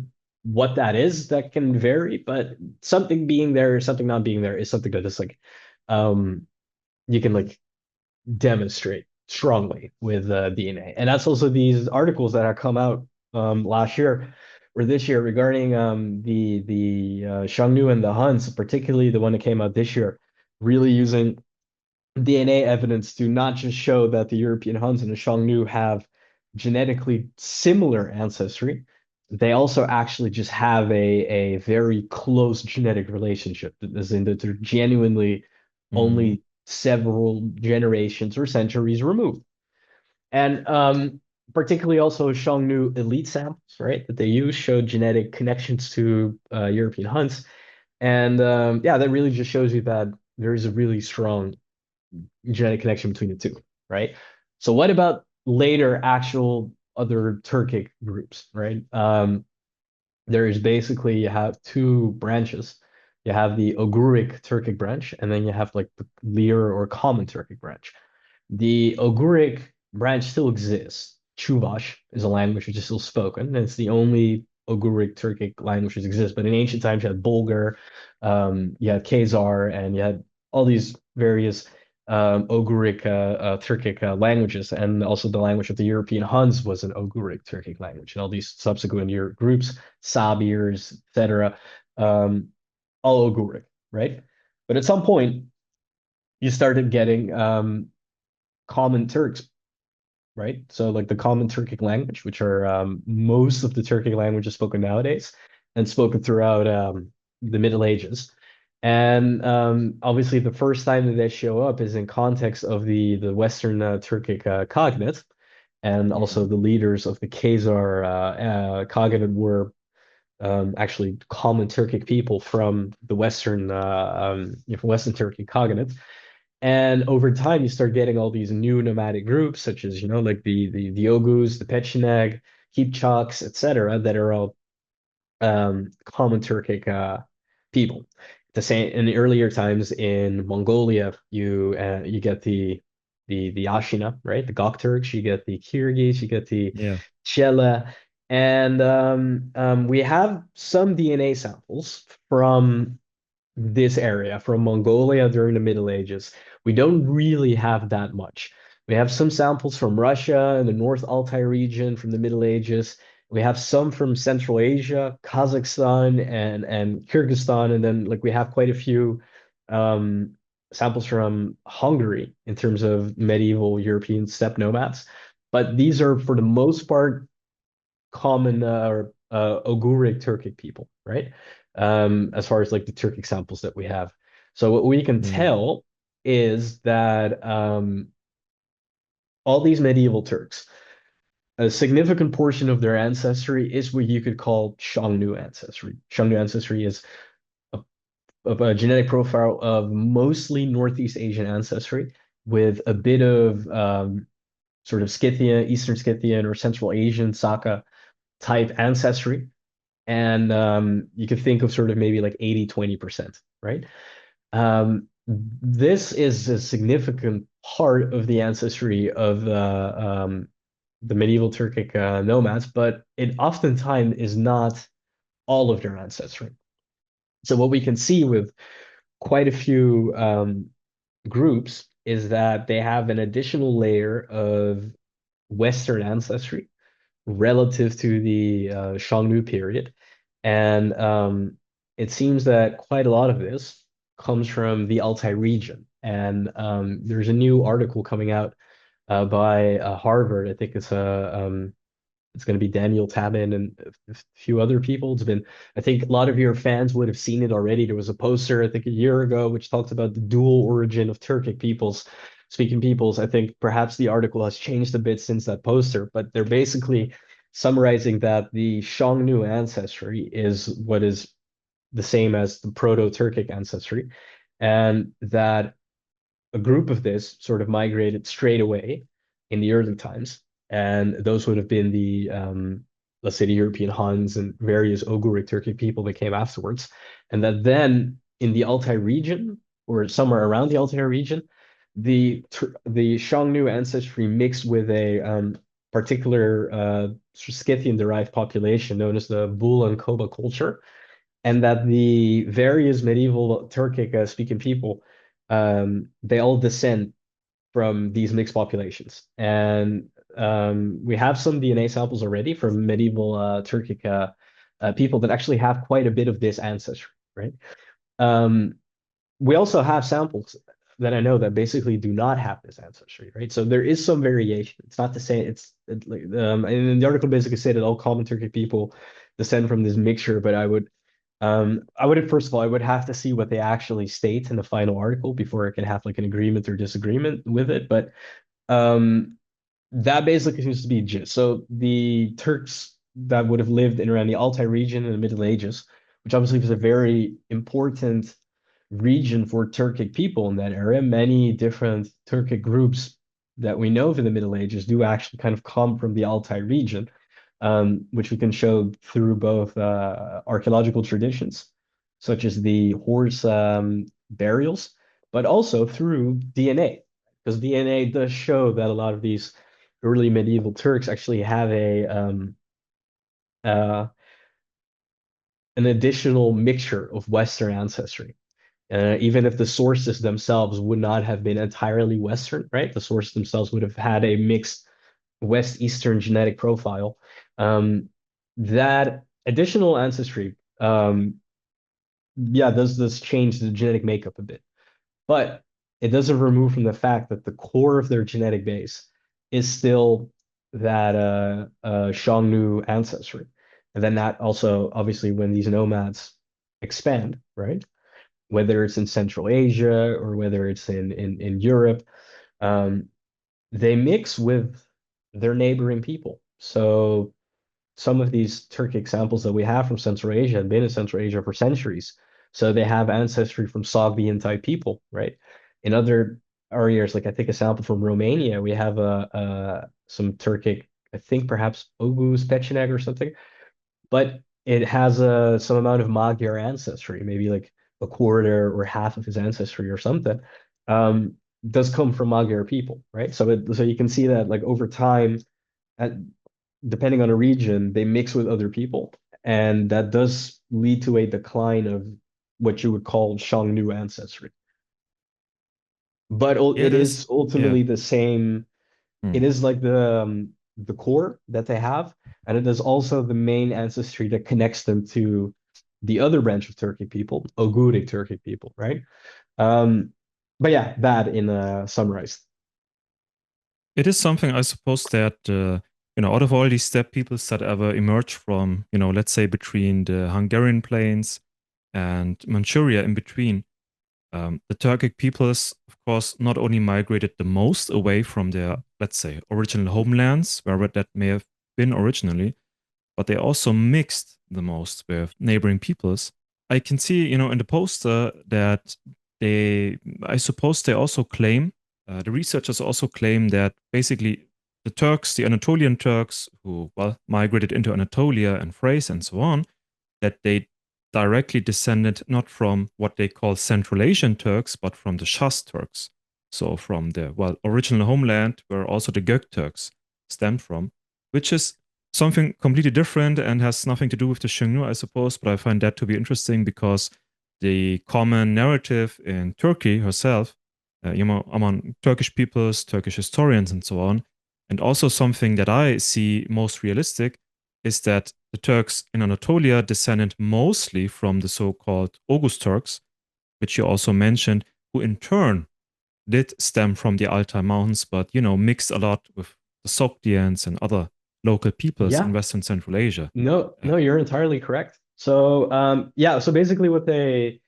S2: what that is, that can vary, but something being there, something not being there is something that is like um, you can like demonstrate strongly with DNA. And that's also these articles that have come out last year or this year regarding the Xiongnu and the Huns, particularly the one that came out this year, really using DNA evidence to not just show that the European Huns and the Xiongnu have genetically similar ancestry, they also actually just have a very close genetic relationship, as in that they're genuinely
S1: Mm.
S2: only several generations or centuries removed. And particularly also Xiongnu elite samples, right, that they use showed genetic connections to European Huns. And yeah, that really just shows you that there is a really strong genetic connection between the two, right? So what about later actual other Turkic groups, right? There is basically you have two branches. You have the Oguric Turkic branch, and then you have like the Lear or Common Turkic branch. The Oguric branch still exists. Chuvash is a language which is still spoken, and it's the only Oguric Turkic language that exists. But in ancient times, you had Bulgar, you had Khazar, and you had all these various Oguric Turkic languages, and also the language of the European Huns was an Oguric Turkic language, and all these subsequent year groups, Sabirs, etc., um, all Oguric, right? But at some point, you started getting common Turks, right? So like the common Turkic language, which are most of the Turkic languages spoken nowadays and spoken throughout the Middle Ages. And obviously, the first time that they show up is in context of the Western Turkic Khaganate, and also
S1: Mm.
S2: the leaders of the Khazar Khaganate were actually common Turkic people from the from Western Turkic Khaganate. And over time, you start getting all these new nomadic groups, such as, like the Oghuz, the Pecheneg, Kipchaks, etc., that are all common Turkic people. The same in the earlier times in Mongolia, you get the Ashina, right? The Göktürks, you get the Kyrgyz, you get the
S1: Yeah.
S2: Chela, and we have some DNA samples from this area from Mongolia during the Middle Ages. We don't really have that much. We have some samples from Russia and the North Altai region from the Middle Ages. We have some from Central Asia, Kazakhstan and Kyrgyzstan, and then like we have quite a few um, samples from Hungary in terms of medieval European steppe nomads, but these are for the most part common Oguric Turkic people, right? As far as like the Turkic samples that we have. So what we can
S1: Mm.
S2: tell is that all these medieval Turks, a significant portion of their ancestry is what you could call Xiongnu ancestry. Xiongnu ancestry is a, a genetic profile of mostly Northeast Asian ancestry with a bit of sort of Scythian, Eastern Scythian, or Central Asian Saka type ancestry. And you could think of sort of maybe like 80-20%, right? This is a significant part of the ancestry of the medieval Turkic nomads, but it oftentimes is not all of their ancestry. So what we can see with quite a few groups is that they have an additional layer of Western ancestry relative to the Xiongnu period. And it seems that quite a lot of this comes from the Altai region. And there's a new article coming out by Harvard. I think it's going to be Daniel Tabin and a few other people. It's been, I think a lot of your fans would have seen it already. There was a poster, I think, a year ago, which talked about the dual origin of Turkic peoples, speaking peoples. I think perhaps the article has changed a bit since that poster, but they're basically summarizing that the Xiongnu ancestry is what is the same as the Proto-Turkic ancestry, and that a group of this sort of migrated straight away in the early times, and those would have been the let's say the European Huns and various Oguric Turkic people that came afterwards, and that then in the Altai region or somewhere around the Altai region, the Xiongnu ancestry mixed with a particular Scythian derived population known as the Bul and Koba culture, and that the various medieval Turkic speaking people they all descend from these mixed populations. And we have some DNA samples already from medieval Turkic people that actually have quite a bit of this ancestry, right? Um, we also have samples that I know that basically do not have this ancestry, right? So there is some variation. It's not to say and the article basically said that all common Turkic people descend from this mixture, but I would first of all, I would have to see what they actually state in the final article before I can have like an agreement or disagreement with it. But um, that basically seems to be gist. So the Turks that would have lived in around the Altai region in the Middle Ages, which obviously was a very important region for Turkic people in that area. Many different Turkic groups that we know of in the Middle Ages do actually kind of come from the Altai region, which we can show through both archaeological traditions, such as the horse burials, but also through DNA, because DNA does show that a lot of these early medieval Turks actually have uh, an additional mixture of Western ancestry. Even if the sources themselves would not have been entirely Western, right? The sources themselves would have had a mixed West Eastern genetic profile. Um, that additional ancestry, yeah, does this change the genetic makeup a bit, but it doesn't remove from the fact that the core of their genetic base is still that Xiongnu ancestry. And then that also, obviously, when these nomads expand, right? Whether it's in Central Asia or whether it's in Europe, um, they mix with their neighboring people. So some of these Turkic samples that we have from Central Asia have been in Central Asia for centuries. So they have ancestry from Sogdian type people, right? In other areas, like I think a sample from Romania, we have some Turkic, I think perhaps Oghuz, Pecheneg or something, but it has some amount of Magyar ancestry, maybe like a quarter or half of his ancestry or something, does come from Magyar people, right? So you can see that like over time, at, depending on a region, they mix with other people, and that does lead to a decline of what you would call Xiongnu ancestry. But
S1: Yeah,
S2: it
S1: there's
S2: is
S1: yeah.
S2: ultimately the same. It
S1: Hmm.
S2: is like the core that they have, and it is also the main ancestry that connects them to the other branch of Turkic people, Oghuric Turkic people, right? Um, But yeah, that in summarized.
S1: It is something, I suppose, that out of all these steppe peoples that ever emerged from, let's say between the Hungarian plains and Manchuria in between, the Turkic peoples, of course, not only migrated the most away from their, let's say, original homelands, wherever that may have been originally, but they also mixed the most with neighboring peoples. I can see, in the poster that I suppose they also claim, the researchers also claim that basically the Turks, the Anatolian Turks, who, well, migrated into Anatolia and Thrace and so on, that they directly descended not from what they call Central Asian Turks, but from the Shas Turks. So from the, well, original homeland where also the Göktürks stemmed from, which is something completely different and has nothing to do with the Xiongnu, I suppose. But I find that to be interesting because the common narrative in Turkey herself, among Turkish peoples, Turkish historians, and so on, and also something that I see most realistic is that the Turks in Anatolia descended mostly from the so-called Oghuz Turks, which you also mentioned, who in turn did stem from the Altai Mountains, but mixed a lot with the Sogdians and other local peoples in
S2: Yeah,
S1: Western Central Asia.
S2: no,
S1: Uh,
S2: no, you're entirely correct. So, yeah, so basically what the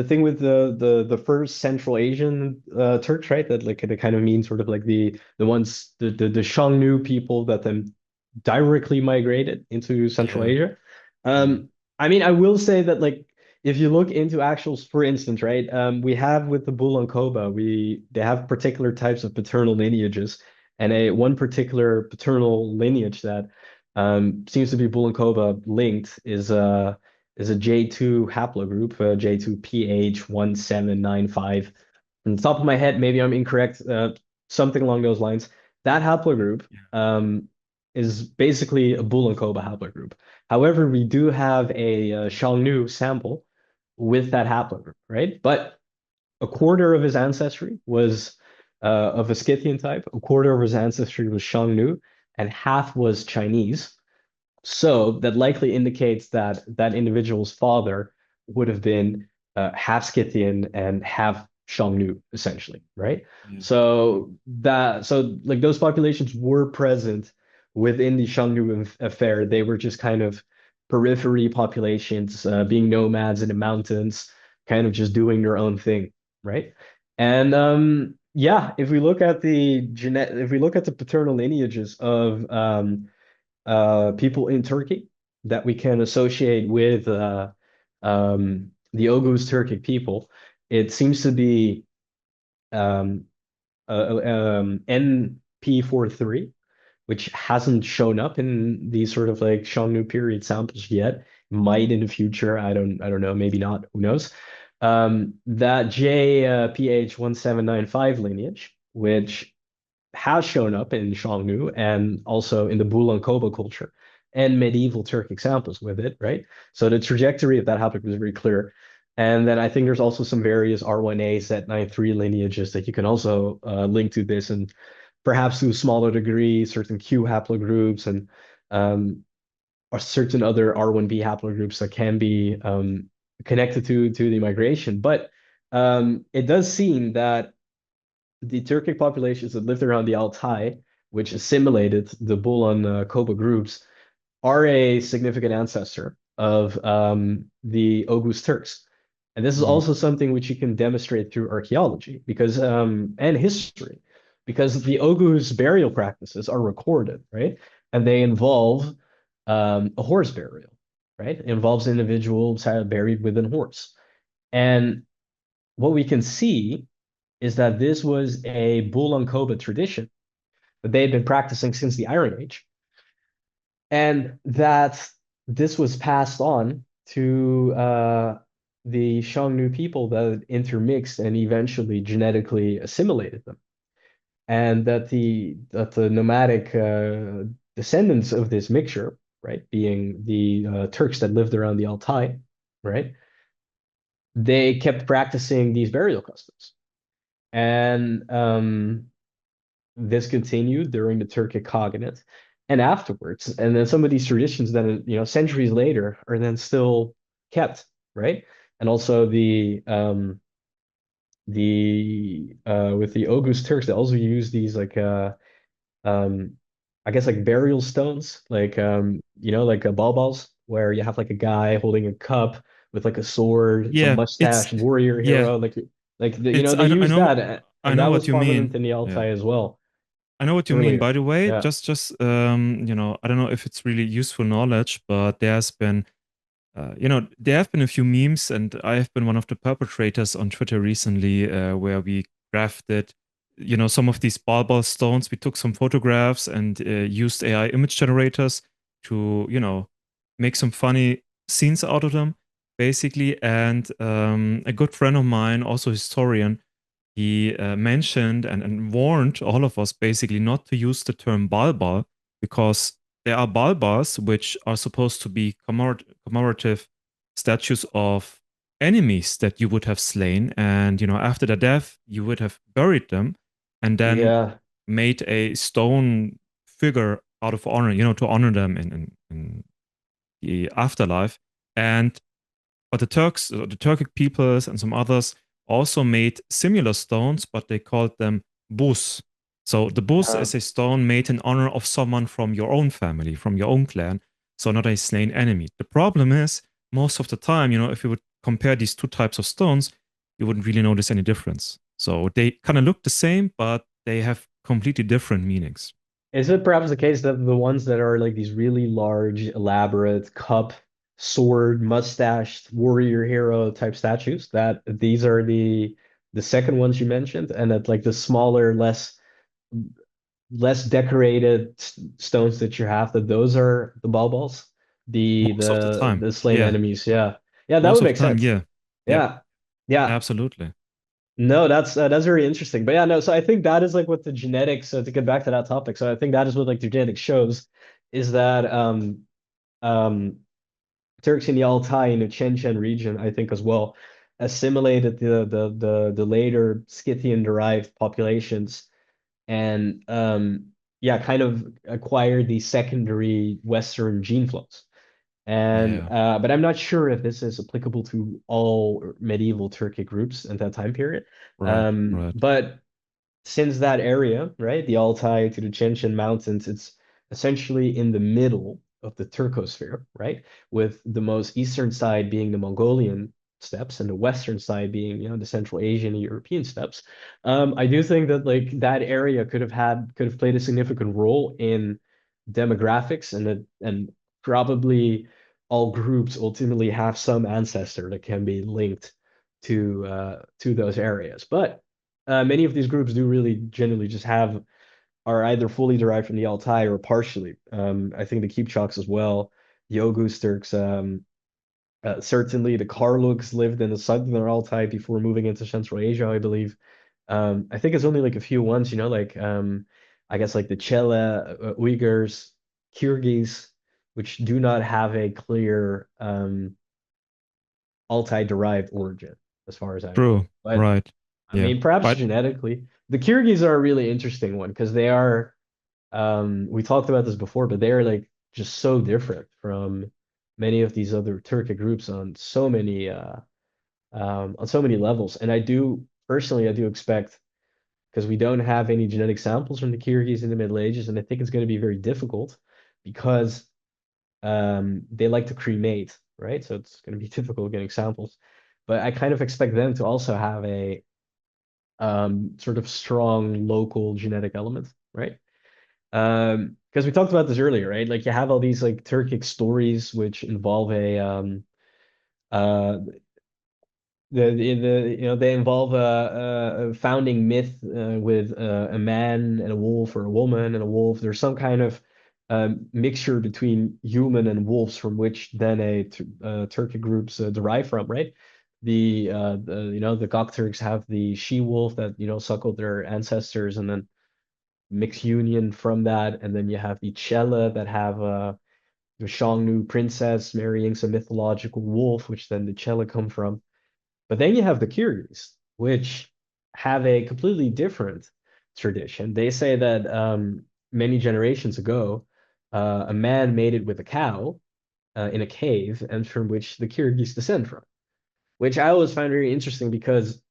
S2: thing with the first Central Asian Turks, right? That like it kind of means sort of like the ones the Xiongnu people that then directly migrated into Central
S1: yeah.
S2: Asia.
S1: Mm.
S2: I mean, I will say that like if you look into actuals, for instance, right, we have with the Bull and Koba, they have particular types of paternal lineages, and a one particular paternal lineage that seems to be Bull and Koba linked is a J2 haplogroup, J2PH1795. From the top of my head, maybe I'm incorrect, something along those lines. That haplogroup
S1: Yeah.
S2: is basically a Bull and Koba haplogroup. However, we do have a Xiongnu sample with that haplogroup, right? But a quarter of his ancestry was of a Scythian type, a quarter of his ancestry was Xiongnu, and half was Chinese. So that likely indicates that that individual's father would have been half Scythian and half Xiongnu, essentially, right?
S1: Yeah.
S2: So like those populations were present within the Xiongnu affair. They were just kind of periphery populations, being nomads in the mountains, kind of just doing their own thing, right? And yeah, if we look at the paternal lineages of people in Turkey that we can associate with the Oghuz Turkic people. It seems to be um, NP43, which hasn't shown up in these sort of like Xiongnu period samples yet. Might in the future. I don't know. Maybe not. Who knows? That JPH1795 lineage, which has shown up in Xiongnu and also in the Bulan Koba culture and medieval Turkic samples with it, right? So the trajectory of that haplogroup was very clear. And then I think there's also some various R1A Z93 lineages that you can also link to this, and perhaps to a smaller degree, certain Q haplogroups and um, or certain other R1B haplogroups that can be connected to the migration. But it does seem that the Turkic populations that lived around the Altai, which assimilated the Bulan Koba groups, are a significant ancestor of the Oghuz Turks. And this is
S1: Mm.
S2: also something which you can demonstrate through archaeology because and history, because the Oghuz burial practices are recorded, right? And they involve a horse burial, right? It involves individuals buried within horse. And what we can see is that this was a Bull on Koba tradition that they had been practicing since the Iron Age, and that this was passed on to the Xiongnu people that intermixed and eventually genetically assimilated them, and that the nomadic descendants of this mixture, right, being the Turks that lived around the Altai, right, they kept practicing these burial customs, and this continued during the Turkic Khaganate and afterwards. And then some of these traditions then, centuries later are then still kept, right? And also the with the Oghuz Turks, they also use these like um I guess like burial stones, like like Balbals, where you have like a guy holding a cup with like a sword, some
S1: Yeah,
S2: mustache warrior
S1: yeah,
S2: hero,
S1: it's
S2: they use that,
S1: I
S2: and
S1: know
S2: that
S1: what
S2: was
S1: you
S2: prominent
S1: mean.
S2: in the
S1: Yeah.
S2: Altai as well
S1: I know what you mean.
S2: earlier.
S1: By the way,
S2: Yeah.
S1: I don't know if it's really useful knowledge, but there have been a few memes, and I have been one of the perpetrators on Twitter recently, where we grafted, some of these Balbal stones. We took some photographs and used AI image generators to, make some funny scenes out of them, basically. And a good friend of mine, also historian, he mentioned and warned all of us basically not to use the term Balbal because there are Balbals which are supposed to be commemorative statues of enemies that you would have slain, and after their death you would have buried them and then
S2: Yeah.
S1: made a stone figure out of honor, to honor them in the afterlife. And but the Turks, the Turkic peoples, and some others also made similar stones, but they called them bus. So the bus
S2: Uh,
S1: is a stone made in honor of someone from your own family, from your own clan, so not a slain enemy. The problem is, most of the time, if you would compare these two types of stones, you wouldn't really notice any difference. So they kind of look the same, but they have completely different meanings.
S2: is it perhaps the case that the ones that are like these really large, elaborate cup, sword, mustached warrior hero type statues, that these are the second ones you mentioned, and that like the smaller, less decorated stones that you have, that those are the Balbals, the
S1: Most of the time,
S2: the slain
S1: yeah.
S2: enemies. Yeah, yeah, that
S1: Most
S2: would
S1: of the
S2: make
S1: time,
S2: sense.
S1: yeah. Yep,
S2: Yeah, yeah.
S1: absolutely.
S2: No, that's very interesting. But yeah, no. So I think that is like what the genetics. So to get back to that topic, so I think that is what like the genetics shows, is that um Turks in the Altai in the Chechen region, I think as well, assimilated the later Scythian derived populations and yeah, kind of acquired these secondary Western gene flows. And
S1: Yeah,
S2: but I'm not sure if this is applicable to all medieval Turkic groups at that time period.
S1: right, right.
S2: But since that area, right, the Altai to the Chechen Mountains, it's essentially in the middle of the Turcosphere, right, with the most eastern side being the Mongolian steppes and the western side being, the Central Asian and European steppes. I do think that like that area could have played a significant role in demographics and probably all groups ultimately have some ancestor that can be linked to those areas. But many of these groups do really generally just have are either fully derived from the Altai or partially. I think the Kipchaks as well, the Göktürks, certainly the Karluks lived in the southern Altai before moving into Central Asia, I believe. I think it's only like a few ones, like I guess like the Chele, Uyghurs, Kyrgyz, which do not have a clear Altai-derived origin, as far as I know.
S1: True.
S2: But
S1: Right.
S2: I
S1: Yeah.
S2: mean, perhaps
S1: But
S2: genetically, the Kyrgyz are a really interesting one because they are. We talked about this before, but they are like just so different from many of these other Turkic groups on so many levels. And I do expect because we don't have any genetic samples from the Kyrgyz in the Middle Ages, and I think it's going to be very difficult because they like to cremate, right? So it's going to be difficult getting samples. But I kind of expect them to also have a sort of strong local genetic element, right? Because we talked about this earlier, right? Like you have all these like Turkic stories which involve uh they involve a founding myth with a man and a wolf or a woman and a wolf. There's some kind of mixture between human and wolves from which then Turkic groups derive from, right? The Göktürks have the she wolf that suckled their ancestors and then mixed union from that, and then you have the Chela that have the Xiongnu princess marrying some mythological wolf, which then the Chela come from. But then you have the Kyrgyz, which have a completely different tradition. They say that many generations ago, a man mated with a cow in a cave, and from which the Kyrgyz descend from, which I always find very interesting because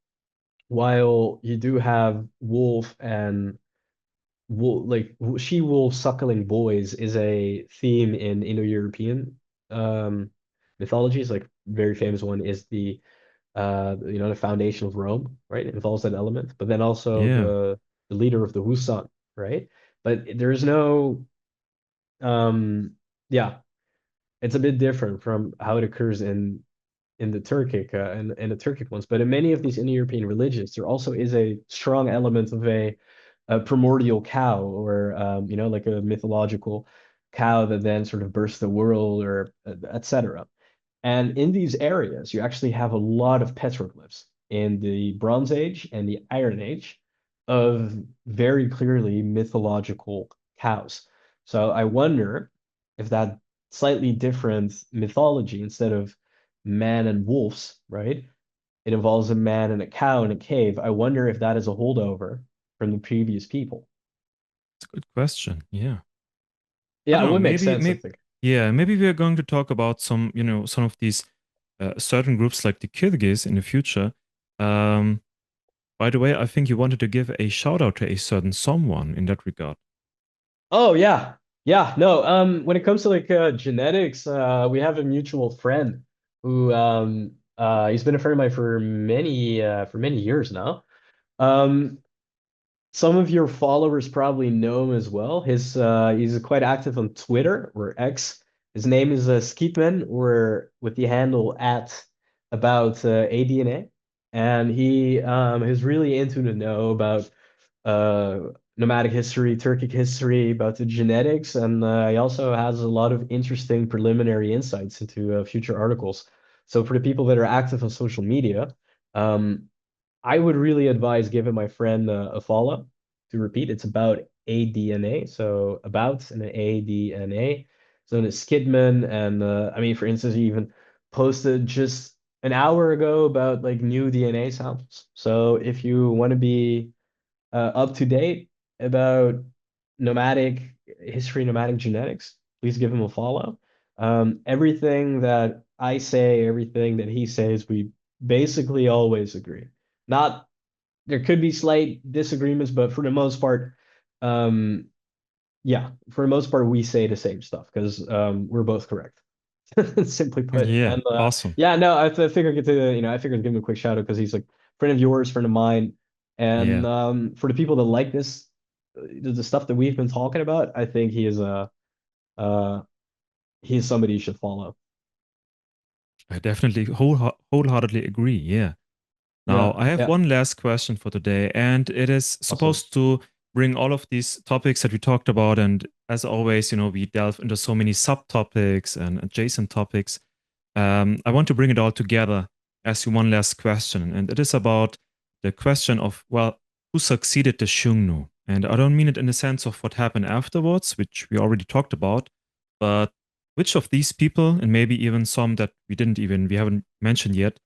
S2: while you do have wolf and she wolf suckling boys is a theme in Indo-European um, mythologies. Like very famous one is the foundation of Rome, right? It involves that element, but then also
S1: Yeah.
S2: the leader of the Husan, right? But there's no um yeah, it's a bit different from how it occurs in the Turkic and the Turkic ones. But in many of these Indo-European religions, there also is a strong element of a primordial cow, or like a mythological cow that then sort of burst the world, or etc. And in these areas, you actually have a lot of petroglyphs in the Bronze Age and the Iron Age of very clearly mythological cows. So I wonder if that slightly different mythology, instead of man and wolves, right? It involves a man and a cow in a cave. I wonder if that is a holdover from the previous people.
S1: It's a good question. Yeah. I
S2: Yeah,
S1: don't
S2: it
S1: know.
S2: would make
S1: Maybe,
S2: sense, I
S1: maybe,
S2: think.
S1: yeah, maybe we are going to talk about some of these certain groups like the Kyrgyz in the future. Um, by the way, I think you wanted to give a shout out to a certain someone in that regard.
S2: Oh yeah. Yeah, no, when it comes to like genetics, we have a mutual friend who he's been a friend of mine for many years now. Um some of your followers probably know him as well. He's quite active on Twitter or X. His name is Skeetman, or with the handle at about ADNA, and he is really into the know about uh, nomadic history, Turkic history, about the genetics, and he also has a lot of interesting preliminary insights into future articles. So for the people that are active on social media, um, I would really advise giving my friend a follow. To repeat, it's about ADNA, so about and an ADNA. So it's Skidman, and I mean, for instance, he even posted just an hour ago about like new DNA samples. So if you want to be up to date about nomadic history, nomadic genetics, please give him a follow. Everything that I say, everything that he says, we basically always agree. Not There could be slight disagreements, but for the most part, um, yeah, for the most part, we say the same stuff because we're both correct. Simply put.
S1: Yeah,
S2: And
S1: awesome.
S2: yeah, no, I figured I figured give him a quick shout out because he's like friend of yours, friend of mine. And
S1: Yeah,
S2: for the people that like this, the stuff that we've been talking about, I think uh he is somebody you should follow.
S1: I definitely wholeheartedly agree. Yeah. Now,
S2: Yeah,
S1: I have
S2: yeah,
S1: one last question for today, and it is
S2: awesome.
S1: supposed to bring all of these topics that we talked about. And as always, we delve into so many subtopics and adjacent topics. I want to bring it all together as one last question, and it is about the question of, well, who succeeded the Xiongnu? And I don't mean it in the sense of what happened afterwards, which we already talked about, but which of these people, and maybe even some that we haven't mentioned yet,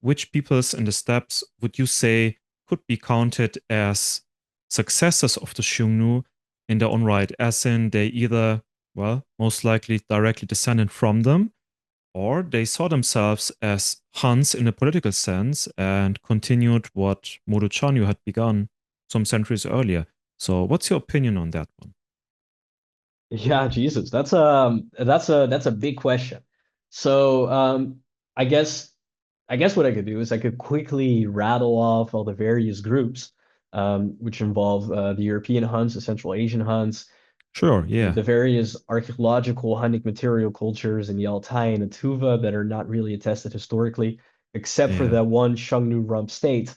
S1: which peoples in the steppes would you say could be counted as successors of the Xiongnu in their own right, as in they either, well, most likely directly descended from them, or they saw themselves as Huns in a political sense and continued what Moduchanyu had begun some centuries earlier. So, what's your opinion on that one?
S2: Yeah, Jesus, that's a big question. So I guess I guess what I could do is I could quickly rattle off all the various groups, which involve the European Huns, the Central Asian Huns,
S1: Sure, yeah,
S2: the various archaeological Hunnic material cultures in the Altai and the Tuva that are not really attested historically, except for
S1: yeah,
S2: that one Xiongnu rump state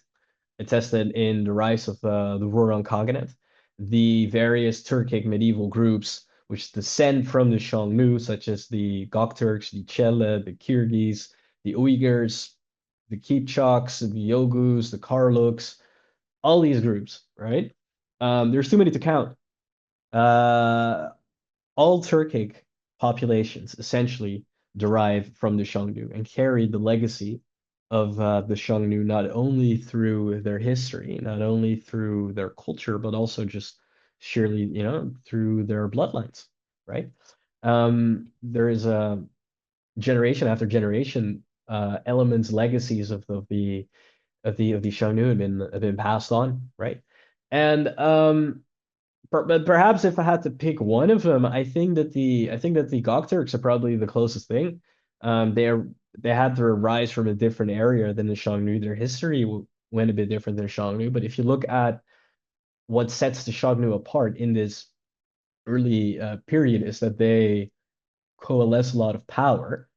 S2: attested in the rise of the Rouran Khaganate. The various Turkic medieval groups which descend from the Xiongnu, such as the Göktürks, the Chelle, the Kyrgyz, the Uigurs, the Kipchaks, the Yogus, the Karluks, all these groups, right? There's too many to count. Uh, all Turkic populations essentially derive from the Xiongnu and carry the legacy of the Xiongnu not only through their history, not only through their culture, but also just surely, through their bloodlines, right? There is a generation after generation elements, legacies of the of the Xiongnu have been passed on, right? And but perhaps if I had to pick one of them, I think that the Göktürks are probably the closest thing. They had to rise from a different area than the Xiongnu. Their history went a bit different than Xiongnu, but if you look at what sets the Xiongnu apart in this early period is that they coalesce a lot of power,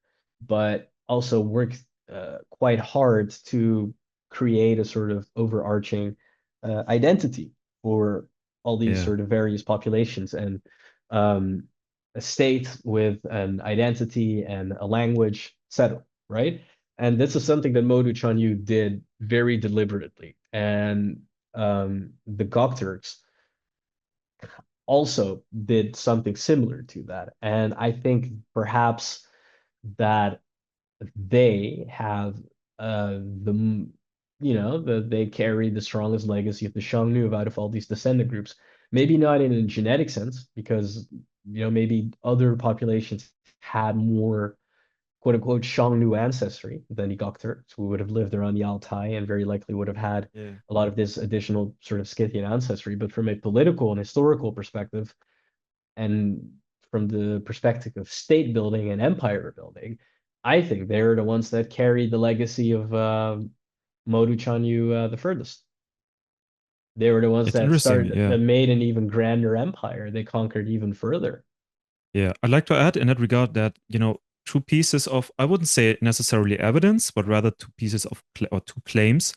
S2: but also work quite hard to create a sort of overarching identity for all these
S1: Yeah.
S2: sort of various populations and um, a state with an identity and a language settled, right? And this is something that Modu Chanyu did very deliberately. And the Göktürks also did something similar to that. And I think perhaps that they have they carry the strongest legacy of the Xiongnu out of all these descendant groups. Maybe not in a genetic sense, because maybe other populations had more quote unquote Xiongnu ancestry than the Göktürks, who would have lived around the Altai and very likely would have had
S1: Yeah.
S2: a lot of this additional sort of Scythian ancestry. But from a political and historical perspective, and from the perspective of state building and empire building, I think they're the ones that carry the legacy of Modu Chanyu the furthest. They were the ones
S1: It's
S2: that
S1: interesting.
S2: started
S1: Yeah.
S2: that made an even grander empire. They conquered even further.
S1: Yeah. I'd like to add in that regard that, two pieces of, I wouldn't say necessarily evidence, but rather two pieces of, or two claims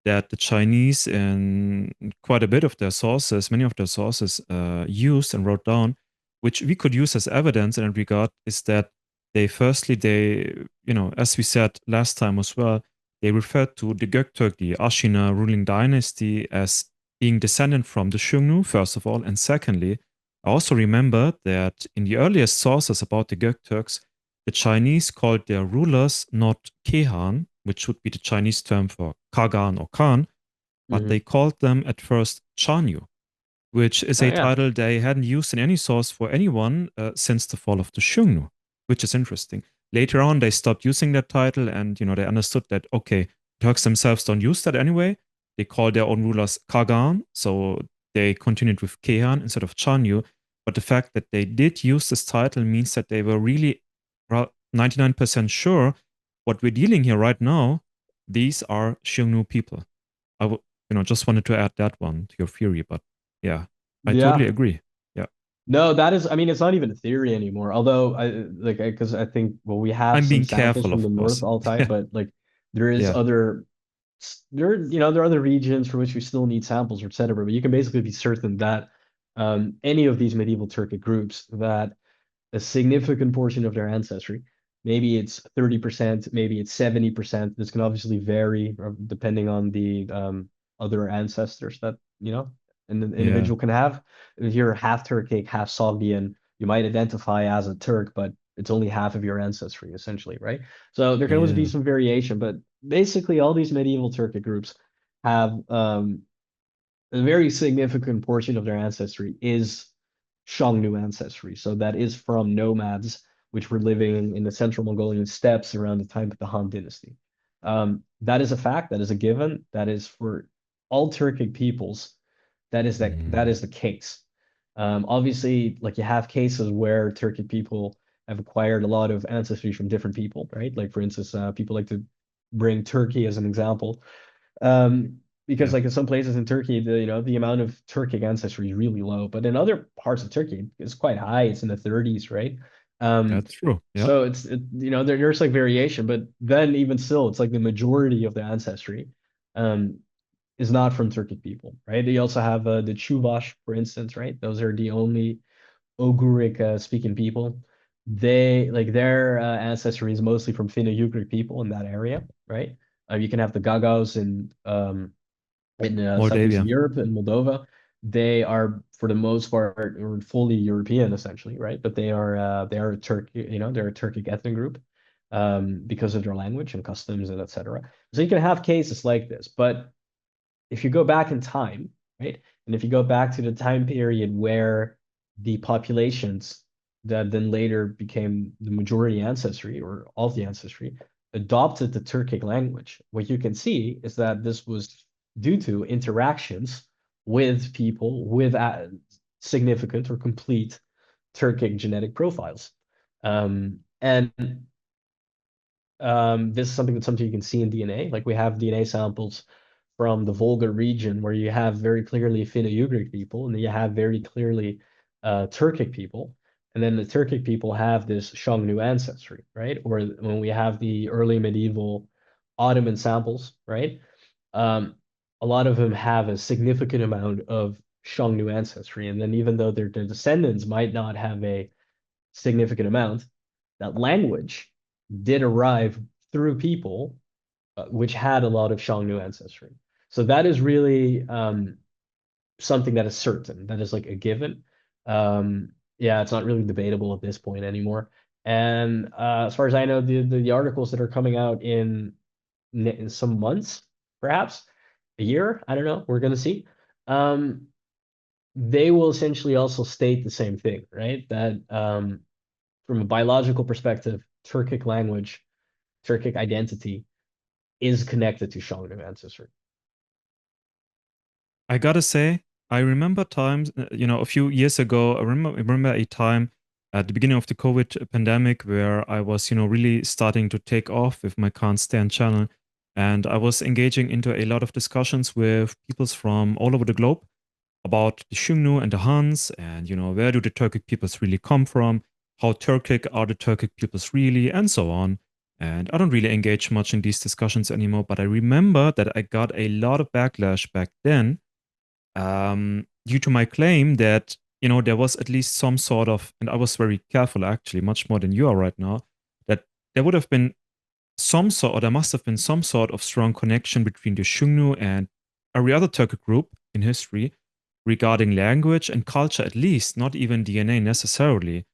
S1: that the Chinese, in quite a bit of their sources, many of their sources, used and wrote down, which we could use as evidence in that regard, is that as we said last time as well, they referred to the Göktürk, the Ashina ruling dynasty, as being descendant from the Xiongnu, first of all. And secondly, I also remember that in the earliest sources about the Göktürks, the Chinese called their rulers not Kehan, which would be the Chinese term for Khagan or Khan, but they
S2: Hmm.
S1: called them at first Chanyu, which is
S2: Oh
S1: a
S2: yeah,
S1: title they hadn't used in any source for anyone since the fall of the Xiongnu, which is interesting. Later on, they stopped using that title, and they understood that okay, Turks themselves don't use that anyway. They call their own rulers Khagan, so they continued with Kehan instead of Chanyu. But the fact that they did use this title means that they were really 99% sure what we're dealing here right now. These are Xiongnu people. Just wanted to add that one to your theory, but yeah, I totally
S2: yeah.
S1: agree. Yeah.
S2: No, that is. I mean, it's not even a theory anymore. Although because I think, well, we have
S1: I'm
S2: some
S1: being
S2: samples
S1: careful,
S2: from the
S1: of
S2: North
S1: course.
S2: Altai,
S1: Yeah.
S2: but like there is
S1: Yeah.
S2: other there are other regions for which we still need samples, etc. But you can basically be certain that any of these medieval Turkic groups, that a significant portion of their ancestry, maybe it's 30%, maybe it's 70%. This can obviously vary depending on the other ancestors that an
S1: Yeah.
S2: individual can have. If you're half Turkic, half Sogdian, you might identify as a Turk, but it's only half of your ancestry, essentially, right? So there can always be
S1: Yeah.
S2: some variation, but basically all these medieval Turkic groups have a very significant portion of their ancestry is Xiongnu ancestry. So that is from nomads which were living in the central Mongolian steppes around the time of the Han dynasty. That is a fact. That is a given. That is for all Turkic peoples. That
S1: Mm.
S2: is the case. Obviously, like you have cases where Turkic people have acquired a lot of ancestry from different people, right? Like for instance, people like to bring Turkey as an example. Because
S1: Yeah.
S2: like in some places in Turkey, the amount of Turkic ancestry is really low, but in other parts of Turkey, it's quite high. It's in the 30s, right? Um,
S1: That's true. Yeah.
S2: so there's like variation, but then even still, it's like the majority of the ancestry um, is not from Turkic people, right? You also have the Chuvash, for instance, right? Those are the only Oguric speaking people. They like their ancestry is mostly from Finno-Ugric people in that area, right? You can have the Gagauz in Southeastern
S1: Moldavia.
S2: Europe and Moldova. They are, for the most part, or fully European, essentially, right? But they are a they're a Turkic ethnic group because of their language and customs and etc. So you can have cases like this, but if you go back in time, right, and if you go back to the time period where the populations that then later became the majority ancestry or all the ancestry, adopted the Turkic language, what you can see is that this was due to interactions with people with significant or complete Turkic genetic profiles. And this is something you can see in DNA. Like we have DNA samples from the Volga region where you have very clearly Finno-Ugric people, and then you have very clearly Turkic people. And then the Turkic people have this Xiongnu ancestry, right? Or when we have the early medieval Ottoman samples, right? Um, a lot of them have a significant amount of Xiongnu ancestry. And then even though their descendants might not have a significant amount, that language did arrive through people which had a lot of Xiongnu ancestry. So that is really something that is certain. That is like a given. Yeah, it's not really debatable at this point anymore. And as far as I know, the articles that are coming out in some months, perhaps a year, I don't know, we're gonna see. Um, they will essentially also state the same thing, right? That from a biological perspective, Turkic language, Turkic identity is connected to Xiongnu ancestry.
S1: I gotta say, I remember times, a few years ago, I remember a time at the beginning of the COVID pandemic where I was, really starting to take off with my Can't Stand channel. And I was engaging into a lot of discussions with peoples from all over the globe about the Xiongnu and the Huns, and, where do the Turkic peoples really come from? How Turkic are the Turkic peoples really? And so on. And I don't really engage much in these discussions anymore, but I remember that I got a lot of backlash back then due to my claim that there was at least some sort of, and I was very careful actually, much more than you are right now, that there would have been some sort, or there must have been some sort of strong connection between the Xiongnu and every other Turkic group in history regarding language and culture, at least, not even DNA necessarily.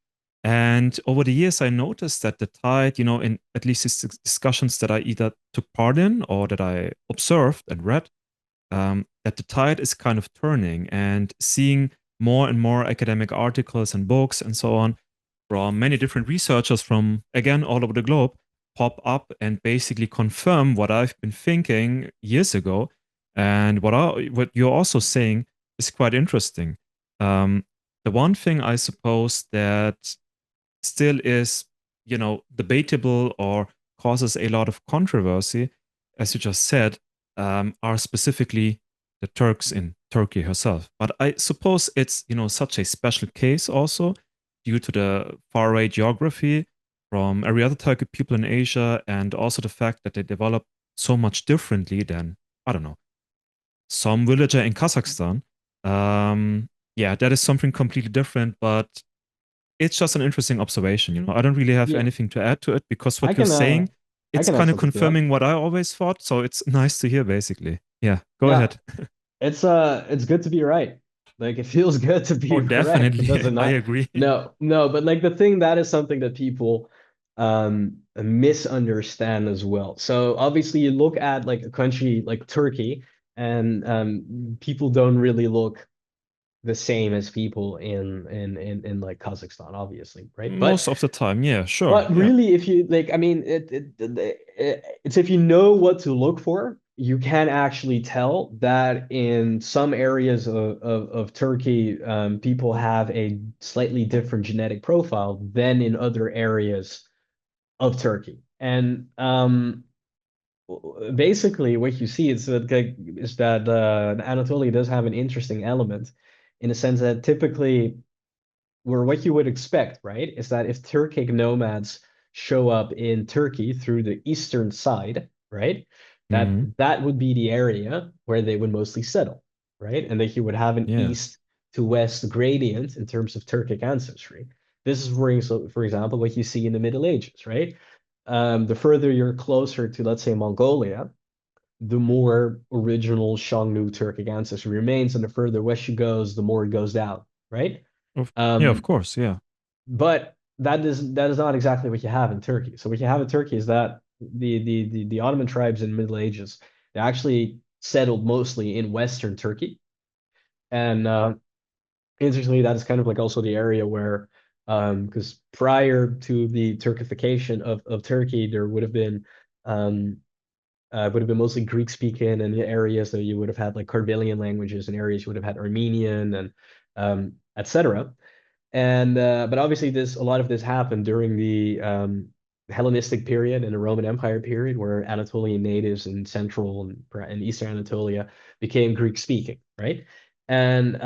S1: And over the years, I noticed that the tide, in at least these discussions that I either took part in or that I observed and read, that the tide is kind of turning, and seeing more and more academic articles and books and so on from many different researchers from, again, all over the globe pop up and basically confirm what I've been thinking years ago. And what you're also saying is quite interesting. The one thing I suppose that still is, debatable or causes a lot of controversy, as you just said, are specifically the Turks in Turkey herself. But I suppose it's, such a special case also due to the faraway geography from every other Turkic people in Asia, and also the fact that they develop so much differently than, I don't know, some villager in Kazakhstan. Yeah, that is something completely different, but it's just an interesting observation. I don't really have
S2: Yeah,
S1: anything to add to it because
S2: I
S1: what you're
S2: can uh
S1: saying,
S2: I
S1: it's
S2: can add
S1: kind of
S2: something to that.
S1: confirming what I always thought. So it's nice to hear, basically. Yeah, go
S2: Yeah,
S1: ahead.
S2: it's good to be right. Like it feels good to be
S1: Oh,
S2: correct,
S1: definitely.
S2: does it
S1: I
S2: not?
S1: agree.
S2: No, no, but like the thing that is something that people misunderstand as well. So obviously you look at like a country like Turkey, and people don't really look the same as people in like Kazakhstan, obviously, right?
S1: Most of the time, yeah, sure.
S2: But
S1: Yeah.
S2: really, if you like, I mean, it's if you know what to look for, you can actually tell that in some areas of Turkey, people have a slightly different genetic profile than in other areas of Turkey. And basically, what you see is that Anatolia does have an interesting element in a sense that typically where what you would expect, right, is that if Turkic nomads show up in Turkey through the eastern side, right, that
S1: Hmm.
S2: that would be the area where they would mostly settle, right, and that you would have an
S1: Yeah.
S2: east to west gradient in terms of Turkic ancestry. This is where, so for example, what you see in the Middle Ages, right? The further you're closer to, let's say, Mongolia, the more original Xiongnu Turkic ancestry remains, and the further west you goes, the more it goes down, right?
S1: Yeah, of
S2: Um,
S1: course. Yeah.
S2: but that is not exactly what you have in Turkey. So what you have in Turkey is that the Ottoman tribes in the Middle Ages, they actually settled mostly in Western Turkey. And interestingly, that is kind of like also the area where, because prior to the Turkification of Turkey, there would have been Um, would have been mostly Greek speaking, and the areas that you would have had like Kartvelian languages, and areas you would have had Armenian and etc. And but obviously, this a lot of this happened during the Hellenistic period and the Roman Empire period, where Anatolian natives in central and eastern Anatolia became Greek speaking, right? And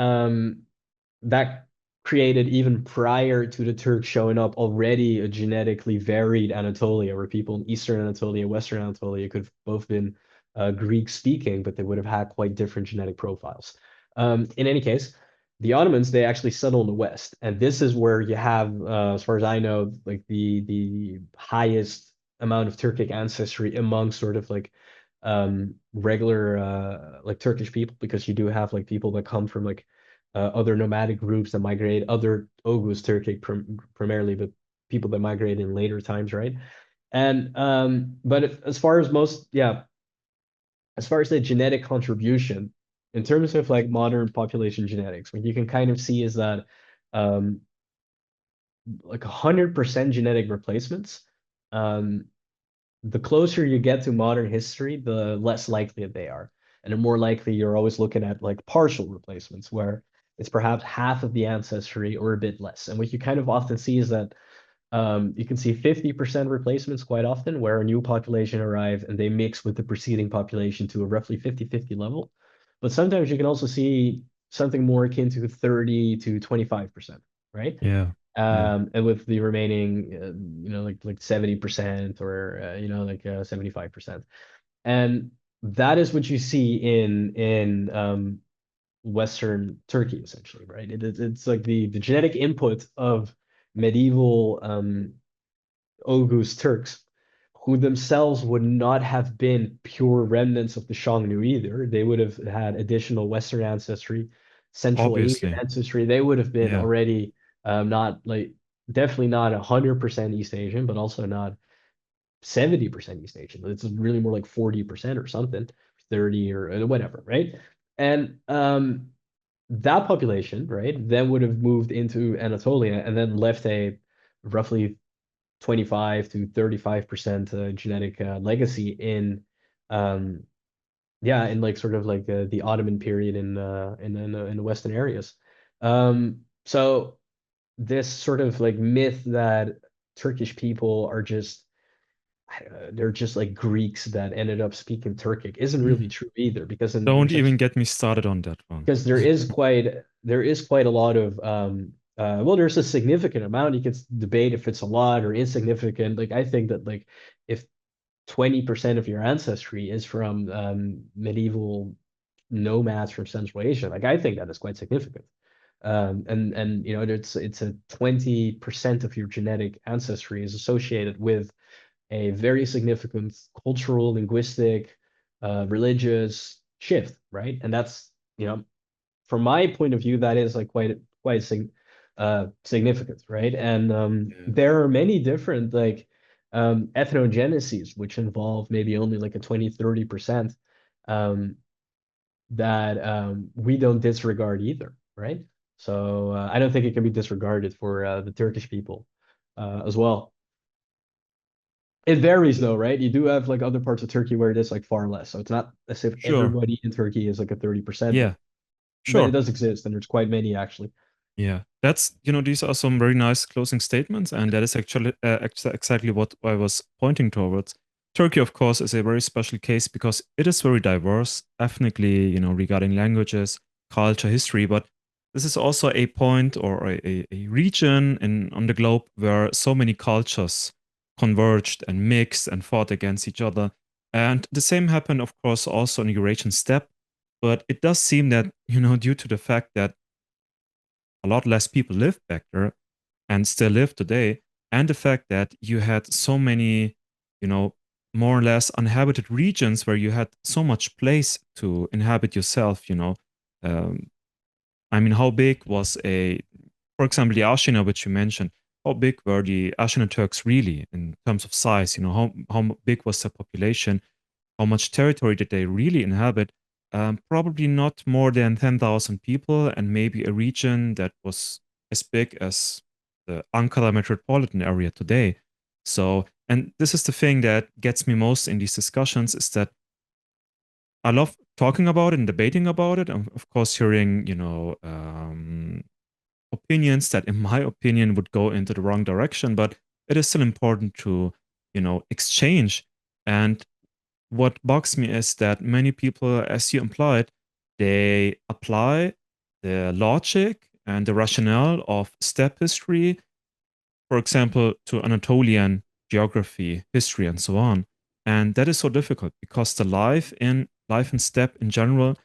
S2: that created, even prior to the Turks showing up, already a genetically varied Anatolia, where people in Eastern Anatolia, Western Anatolia could have both been Greek speaking, but they would have had quite different genetic profiles. In any case, the Ottomans, they actually settled in the West, and this is where you have, as far as I know, like the highest amount of Turkic ancestry among sort of like regular like Turkish people, because you do have like people that come from like other nomadic groups that migrate, other Oghuz Turkic primarily, but people that migrate in later times, right? And but as far as most, yeah, as far as the genetic contribution, in terms of like modern population genetics, what you can kind of see is that um, like 100% genetic replacements, um, the closer you get to modern history, the less likely they are. And the more likely you're always looking at like partial replacements, where it's perhaps half of the ancestry or a bit less. And what you kind of often see is that you can see 50% replacements quite often, where a new population arrives and they mix with the preceding population to a roughly 50-50 level. But sometimes you can also see something more akin to 30 to 25%, right?
S1: Yeah. Yeah.
S2: And with the remaining, like 70% or, 75%. And that is what you see in Western Turkey, essentially, right? It's like the genetic input of medieval Oghuz Turks, who themselves would not have been pure remnants of the Xiongnu either. They would have had additional Western ancestry, Central Asian
S1: Obviously.
S2: ancestry. They would have been
S1: Yeah.
S2: already not like definitely not 100% East Asian, but also not 70% East Asian. It's really more like 40% or something, 30 or whatever, right? And that population, right, then would have moved into Anatolia and then left a roughly 25 to 35% genetic legacy in um in like sort of like the Ottoman period in the Western areas. So this sort of like myth that Turkish people are just they're just like Greeks that ended up speaking Turkic isn't really
S1: Mm.
S2: true either, because
S1: Don't even get me started on that one.
S2: there is quite a lot of well, there's a significant amount. You can debate if it's a lot or insignificant. Like I think that like if 20% of your ancestry is from medieval nomads from Central Asia, like I think that is quite significant. And it's a 20% of your genetic ancestry is associated with a very significant cultural, linguistic, religious shift, right? And that's, from my point of view, that is like quite significant, right? And
S1: Yeah.
S2: there are many different like ethnogeneses, which involve maybe only like a 20-30% um, that we don't disregard either, right? So I don't think it can be disregarded for the Turkish people as well. It varies though, right? You do have like other parts of Turkey where it is like far less. So it's not as if
S1: Sure.
S2: everybody in Turkey is like a 30%,
S1: Yeah.
S2: but it
S1: Sure.
S2: does exist, and there's quite many actually.
S1: Yeah, these are some very nice closing statements, and that is actually exactly what I was pointing towards. Turkey, of course, is a very special case because it is very diverse, ethnically, regarding languages, culture, history. But this is also a point or a region on the globe where so many cultures converged and mixed and fought against each other. And the same happened, of course, also in Eurasian steppe. But it does seem that, due to the fact that a lot less people lived back there and still live today, and the fact that you had so many, you know, more or less uninhabited regions where you had so much place to inhabit yourself. Um, I mean, how big was for example, the Ashina, which you mentioned? How big were the Ashina Turks really in terms of size? How big was the population? How much territory did they really inhabit? Probably not more than 10,000 people, and maybe a region that was as big as the Ankara metropolitan area today. So, and this is the thing that gets me most in these discussions is that I love talking about it and debating about it. And of course, hearing, opinions that, in my opinion, would go into the wrong direction, but it is still important to, exchange. And what bugs me is that many people, as you implied, they apply the logic and the rationale of steppe history, for example, to Anatolian geography, history, and so on. And that is so difficult because the life in steppe in general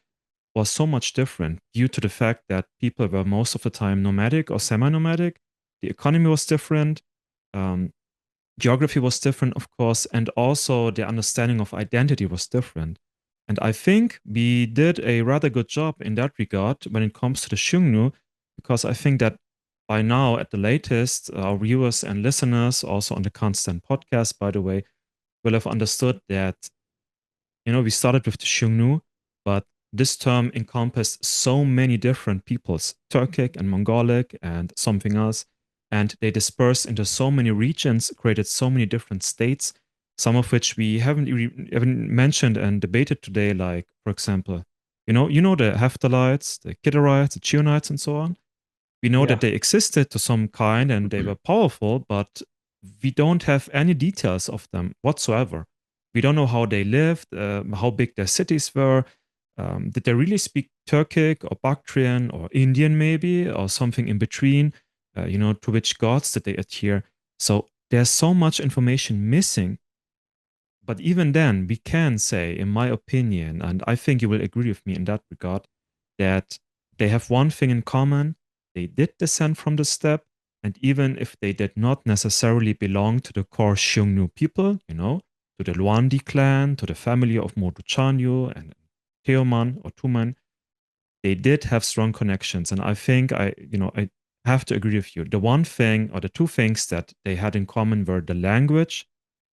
S1: was so much different due to the fact that people were most of the time nomadic or semi-nomadic. The economy was different. Um, Geography was different, of course, and also the understanding of identity was different. And I think we did a rather good job in that regard when it comes to the Xiongnu, because I think that by now, at the latest, our viewers and listeners, also on the Constant podcast, by the way, will have understood that, we started with the Xiongnu, but this term encompassed so many different peoples, Turkic and Mongolic and something else. And they dispersed into so many regions, created so many different states, some of which we haven't mentioned and debated today, like, for example, the Hephthalites, the Kidarites, the Chionites, and so on. We know that
S2: Yeah.
S1: they existed to some kind and they were powerful, but we don't have any details of them whatsoever. We don't know how they lived, how big their cities were. Did they really speak Turkic or Bactrian or Indian, maybe, or something in between? To which gods did they adhere? So there's so much information missing. But even then, we can say, in my opinion, and I think you will agree with me in that regard, that they have one thing in common. They did descend from the steppe. And even if they did not necessarily belong to the core Xiongnu people, to the Luandi clan, to the family of Moduchanyu and Teoman or Tuman, they did have strong connections. And I think I have to agree with you. The one thing or the two things that they had in common were the language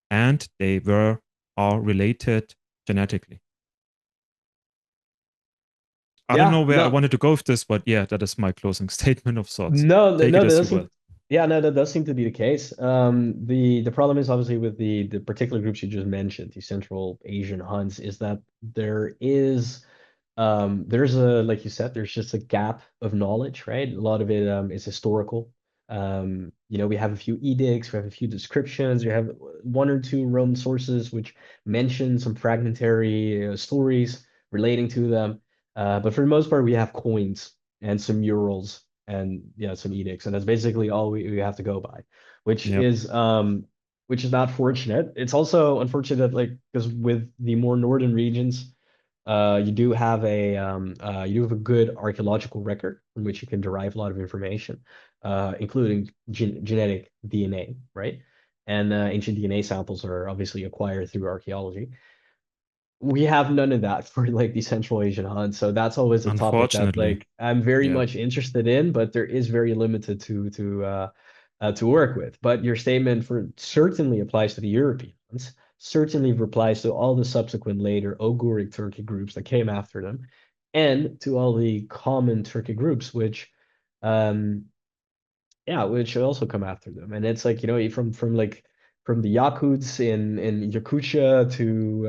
S1: and they are related genetically. I don't know
S2: Yeah.
S1: where I
S2: No.
S1: wanted to go with this, but yeah, that is my closing statement of sorts.
S2: No,
S1: Take
S2: no,
S1: it
S2: that
S1: as
S2: does
S1: you will.
S2: seem, yeah, no, that does seem to be the case. The problem is obviously with the particular groups you just mentioned, the Central Asian Huns, is that there's a, like you said, there's just a gap of knowledge, right? A lot of it is historical. We have a few edicts, we have a few descriptions, we have one or two Roman sources which mention some fragmentary stories relating to them. But for the most part, we have coins and some murals and yeah, some edicts, and that's basically all we have to go by, which
S1: Yep.
S2: is not fortunate. It's also unfortunate, like because with the more northern regions, you do have a good archaeological record from which you can derive a lot of information, including genetic DNA, right? And ancient DNA samples are obviously acquired through archaeology. We have none of that for like the Central Asian Hunt, so that's always a topic that
S1: Unfortunately.
S2: like I'm very
S1: Yeah.
S2: much interested in, but there is very limited to work with. But your statement for certainly applies to the Europeans, certainly applies to all the subsequent later Oguric Turkic groups that came after them, and to all the common Turkic groups, um, which also come after them. And it's like, from the Yakuts in Yakutia to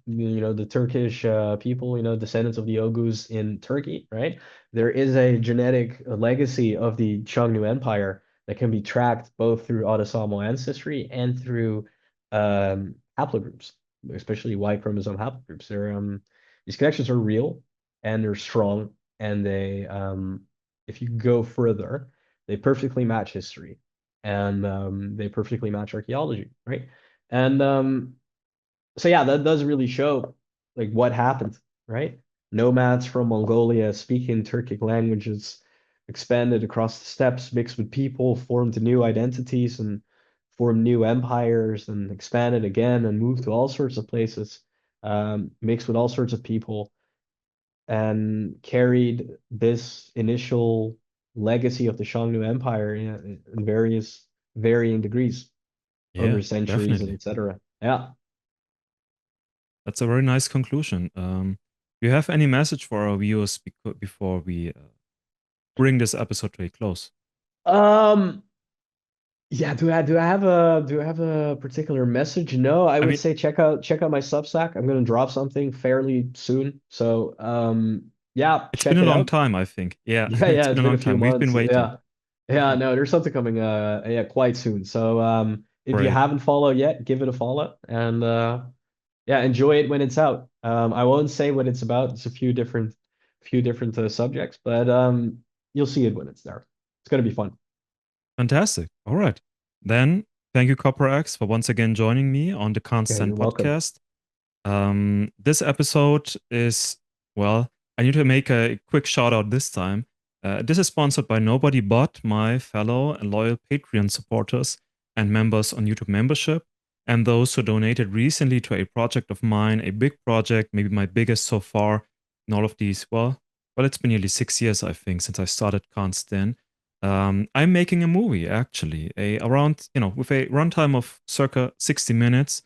S2: the Turkish people, descendants of the Oghuz in Turkey, right? There is a genetic legacy of the Xiongnu Empire that can be tracked both through autosomal ancestry and through haplogroups, especially Y chromosome haplogroups. These connections are real and they're strong, and if you go further, they perfectly match history and they perfectly match archaeology, right? And so yeah, that does really show like what happened, right? Nomads from Mongolia speaking Turkic languages expanded across the steppes, mixed with people, formed new identities and formed new empires and expanded again and moved to all sorts of places, mixed with all sorts of people and carried this initial legacy of the Xiongnu Empire in various varying degrees over
S1: Yeah,
S2: centuries and
S1: definitely.
S2: etc. Yeah.
S1: That's a very nice conclusion. Do you have any message for our viewers before we bring this episode to a close?
S2: Um, Yeah, do I have a particular message? No, I
S1: I
S2: would
S1: mean,
S2: say check out my Substack. I'm gonna drop something fairly soon. So yeah,
S1: it's been
S2: check
S1: a
S2: it
S1: long
S2: out.
S1: time, I think. Yeah,
S2: Yeah,
S1: it's
S2: yeah,
S1: been
S2: it's
S1: a
S2: been a
S1: long
S2: few
S1: time. We've been
S2: months.
S1: waiting.
S2: Yeah. Yeah, no, there's something coming yeah, quite soon. So if you
S1: Great.
S2: haven't followed yet, give it a follow and yeah, enjoy it when it's out. I won't say what it's about. It's a few different subjects, but you'll see it when it's there. It's gonna be fun.
S1: Fantastic. All right. Then thank you, CopperAxe, for once again joining me on the
S2: Yeah,
S1: Constant
S2: you're welcome.
S1: podcast. This episode is, well, I need to make a quick shout out this time. This is sponsored by nobody but my fellow and loyal Patreon supporters and members on YouTube membership, and those who donated recently to a project of mine, a big project, maybe my biggest so far in all of these. Well, it's been nearly 6 years, I think, since I started Constant. I'm making a movie actually, with a runtime of circa 60 minutes,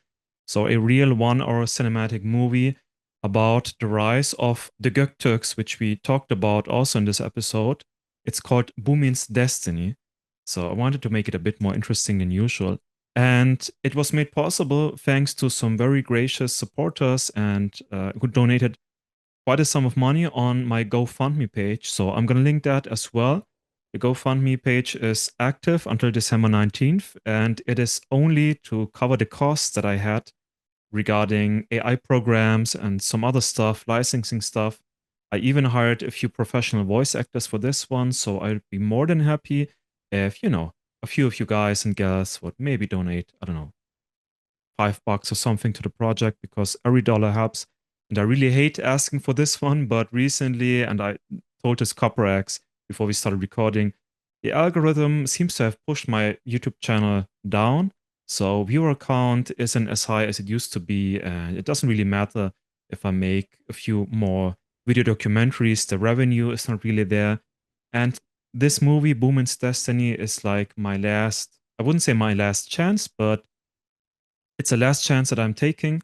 S1: so a real 1 hour cinematic movie about the rise of the Göktürks, which we talked about also in this episode. It's called Bumin's Destiny. So I wanted to make it a bit more interesting than usual. And it was made possible thanks to some very gracious supporters and who donated quite a sum of money on my GoFundMe page. So I'm going to link that as well. The GoFundMe page is active until December 19th, and it is only to cover the costs that I had regarding AI programs and some other stuff, licensing stuff. I even hired a few professional voice actors for this one, so I'd be more than happy if, a few of you guys and gals would maybe donate, I don't know, $5 or something to the project because every dollar helps. And I really hate asking for this one, but recently, and I told this CopperAxe before we started recording, the algorithm seems to have pushed my YouTube channel down. So viewer count isn't as high as it used to be, and it doesn't really matter if I make a few more video documentaries. The revenue is not really there. And this movie, Boomin's Destiny, is like my last, I wouldn't say my last chance, but it's a last chance that I'm taking,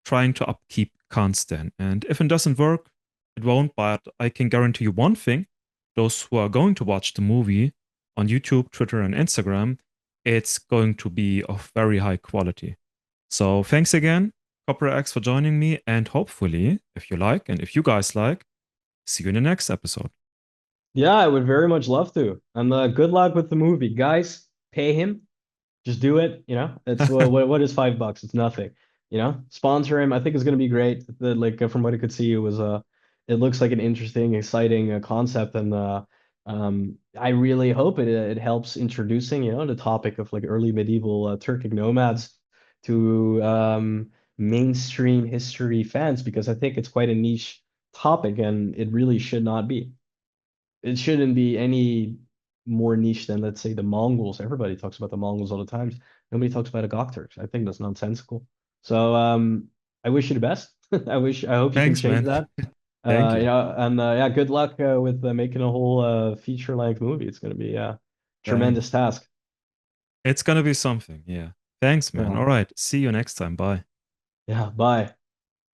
S1: trying to upkeep constant. And if it doesn't work, it won't. But I can guarantee you one thing: those who are going to watch the movie on YouTube, Twitter, and Instagram, it's going to be of very high quality. So thanks again, CopperAxe, for joining me. And hopefully, if you like, and if you guys like, see you in the next episode.
S2: Yeah, I would very much love to. And good luck with the movie, guys. Pay him. Just do it. It's what is $5? It's nothing. Sponsor him. I think it's gonna be great. From what I could see, it looks like an interesting, exciting concept, and I really hope it helps introducing the topic of like early medieval Turkic nomads to mainstream history fans because I think it's quite a niche topic and it really should not be. It shouldn't be any more niche than, let's say, the Mongols. Everybody talks about the Mongols all the time. Nobody talks about the Göktürks. I think that's nonsensical. So I wish you the best. I hope you can
S1: Thanks,
S2: change
S1: man.
S2: that.
S1: Thank you.
S2: And yeah, good luck with making a whole feature-length movie. It's going to be a tremendous
S1: Thanks.
S2: task.
S1: It's going to be something. Yeah. Thanks, man.
S2: Yeah,
S1: All right. See you next time. Bye.
S2: yeah. Bye.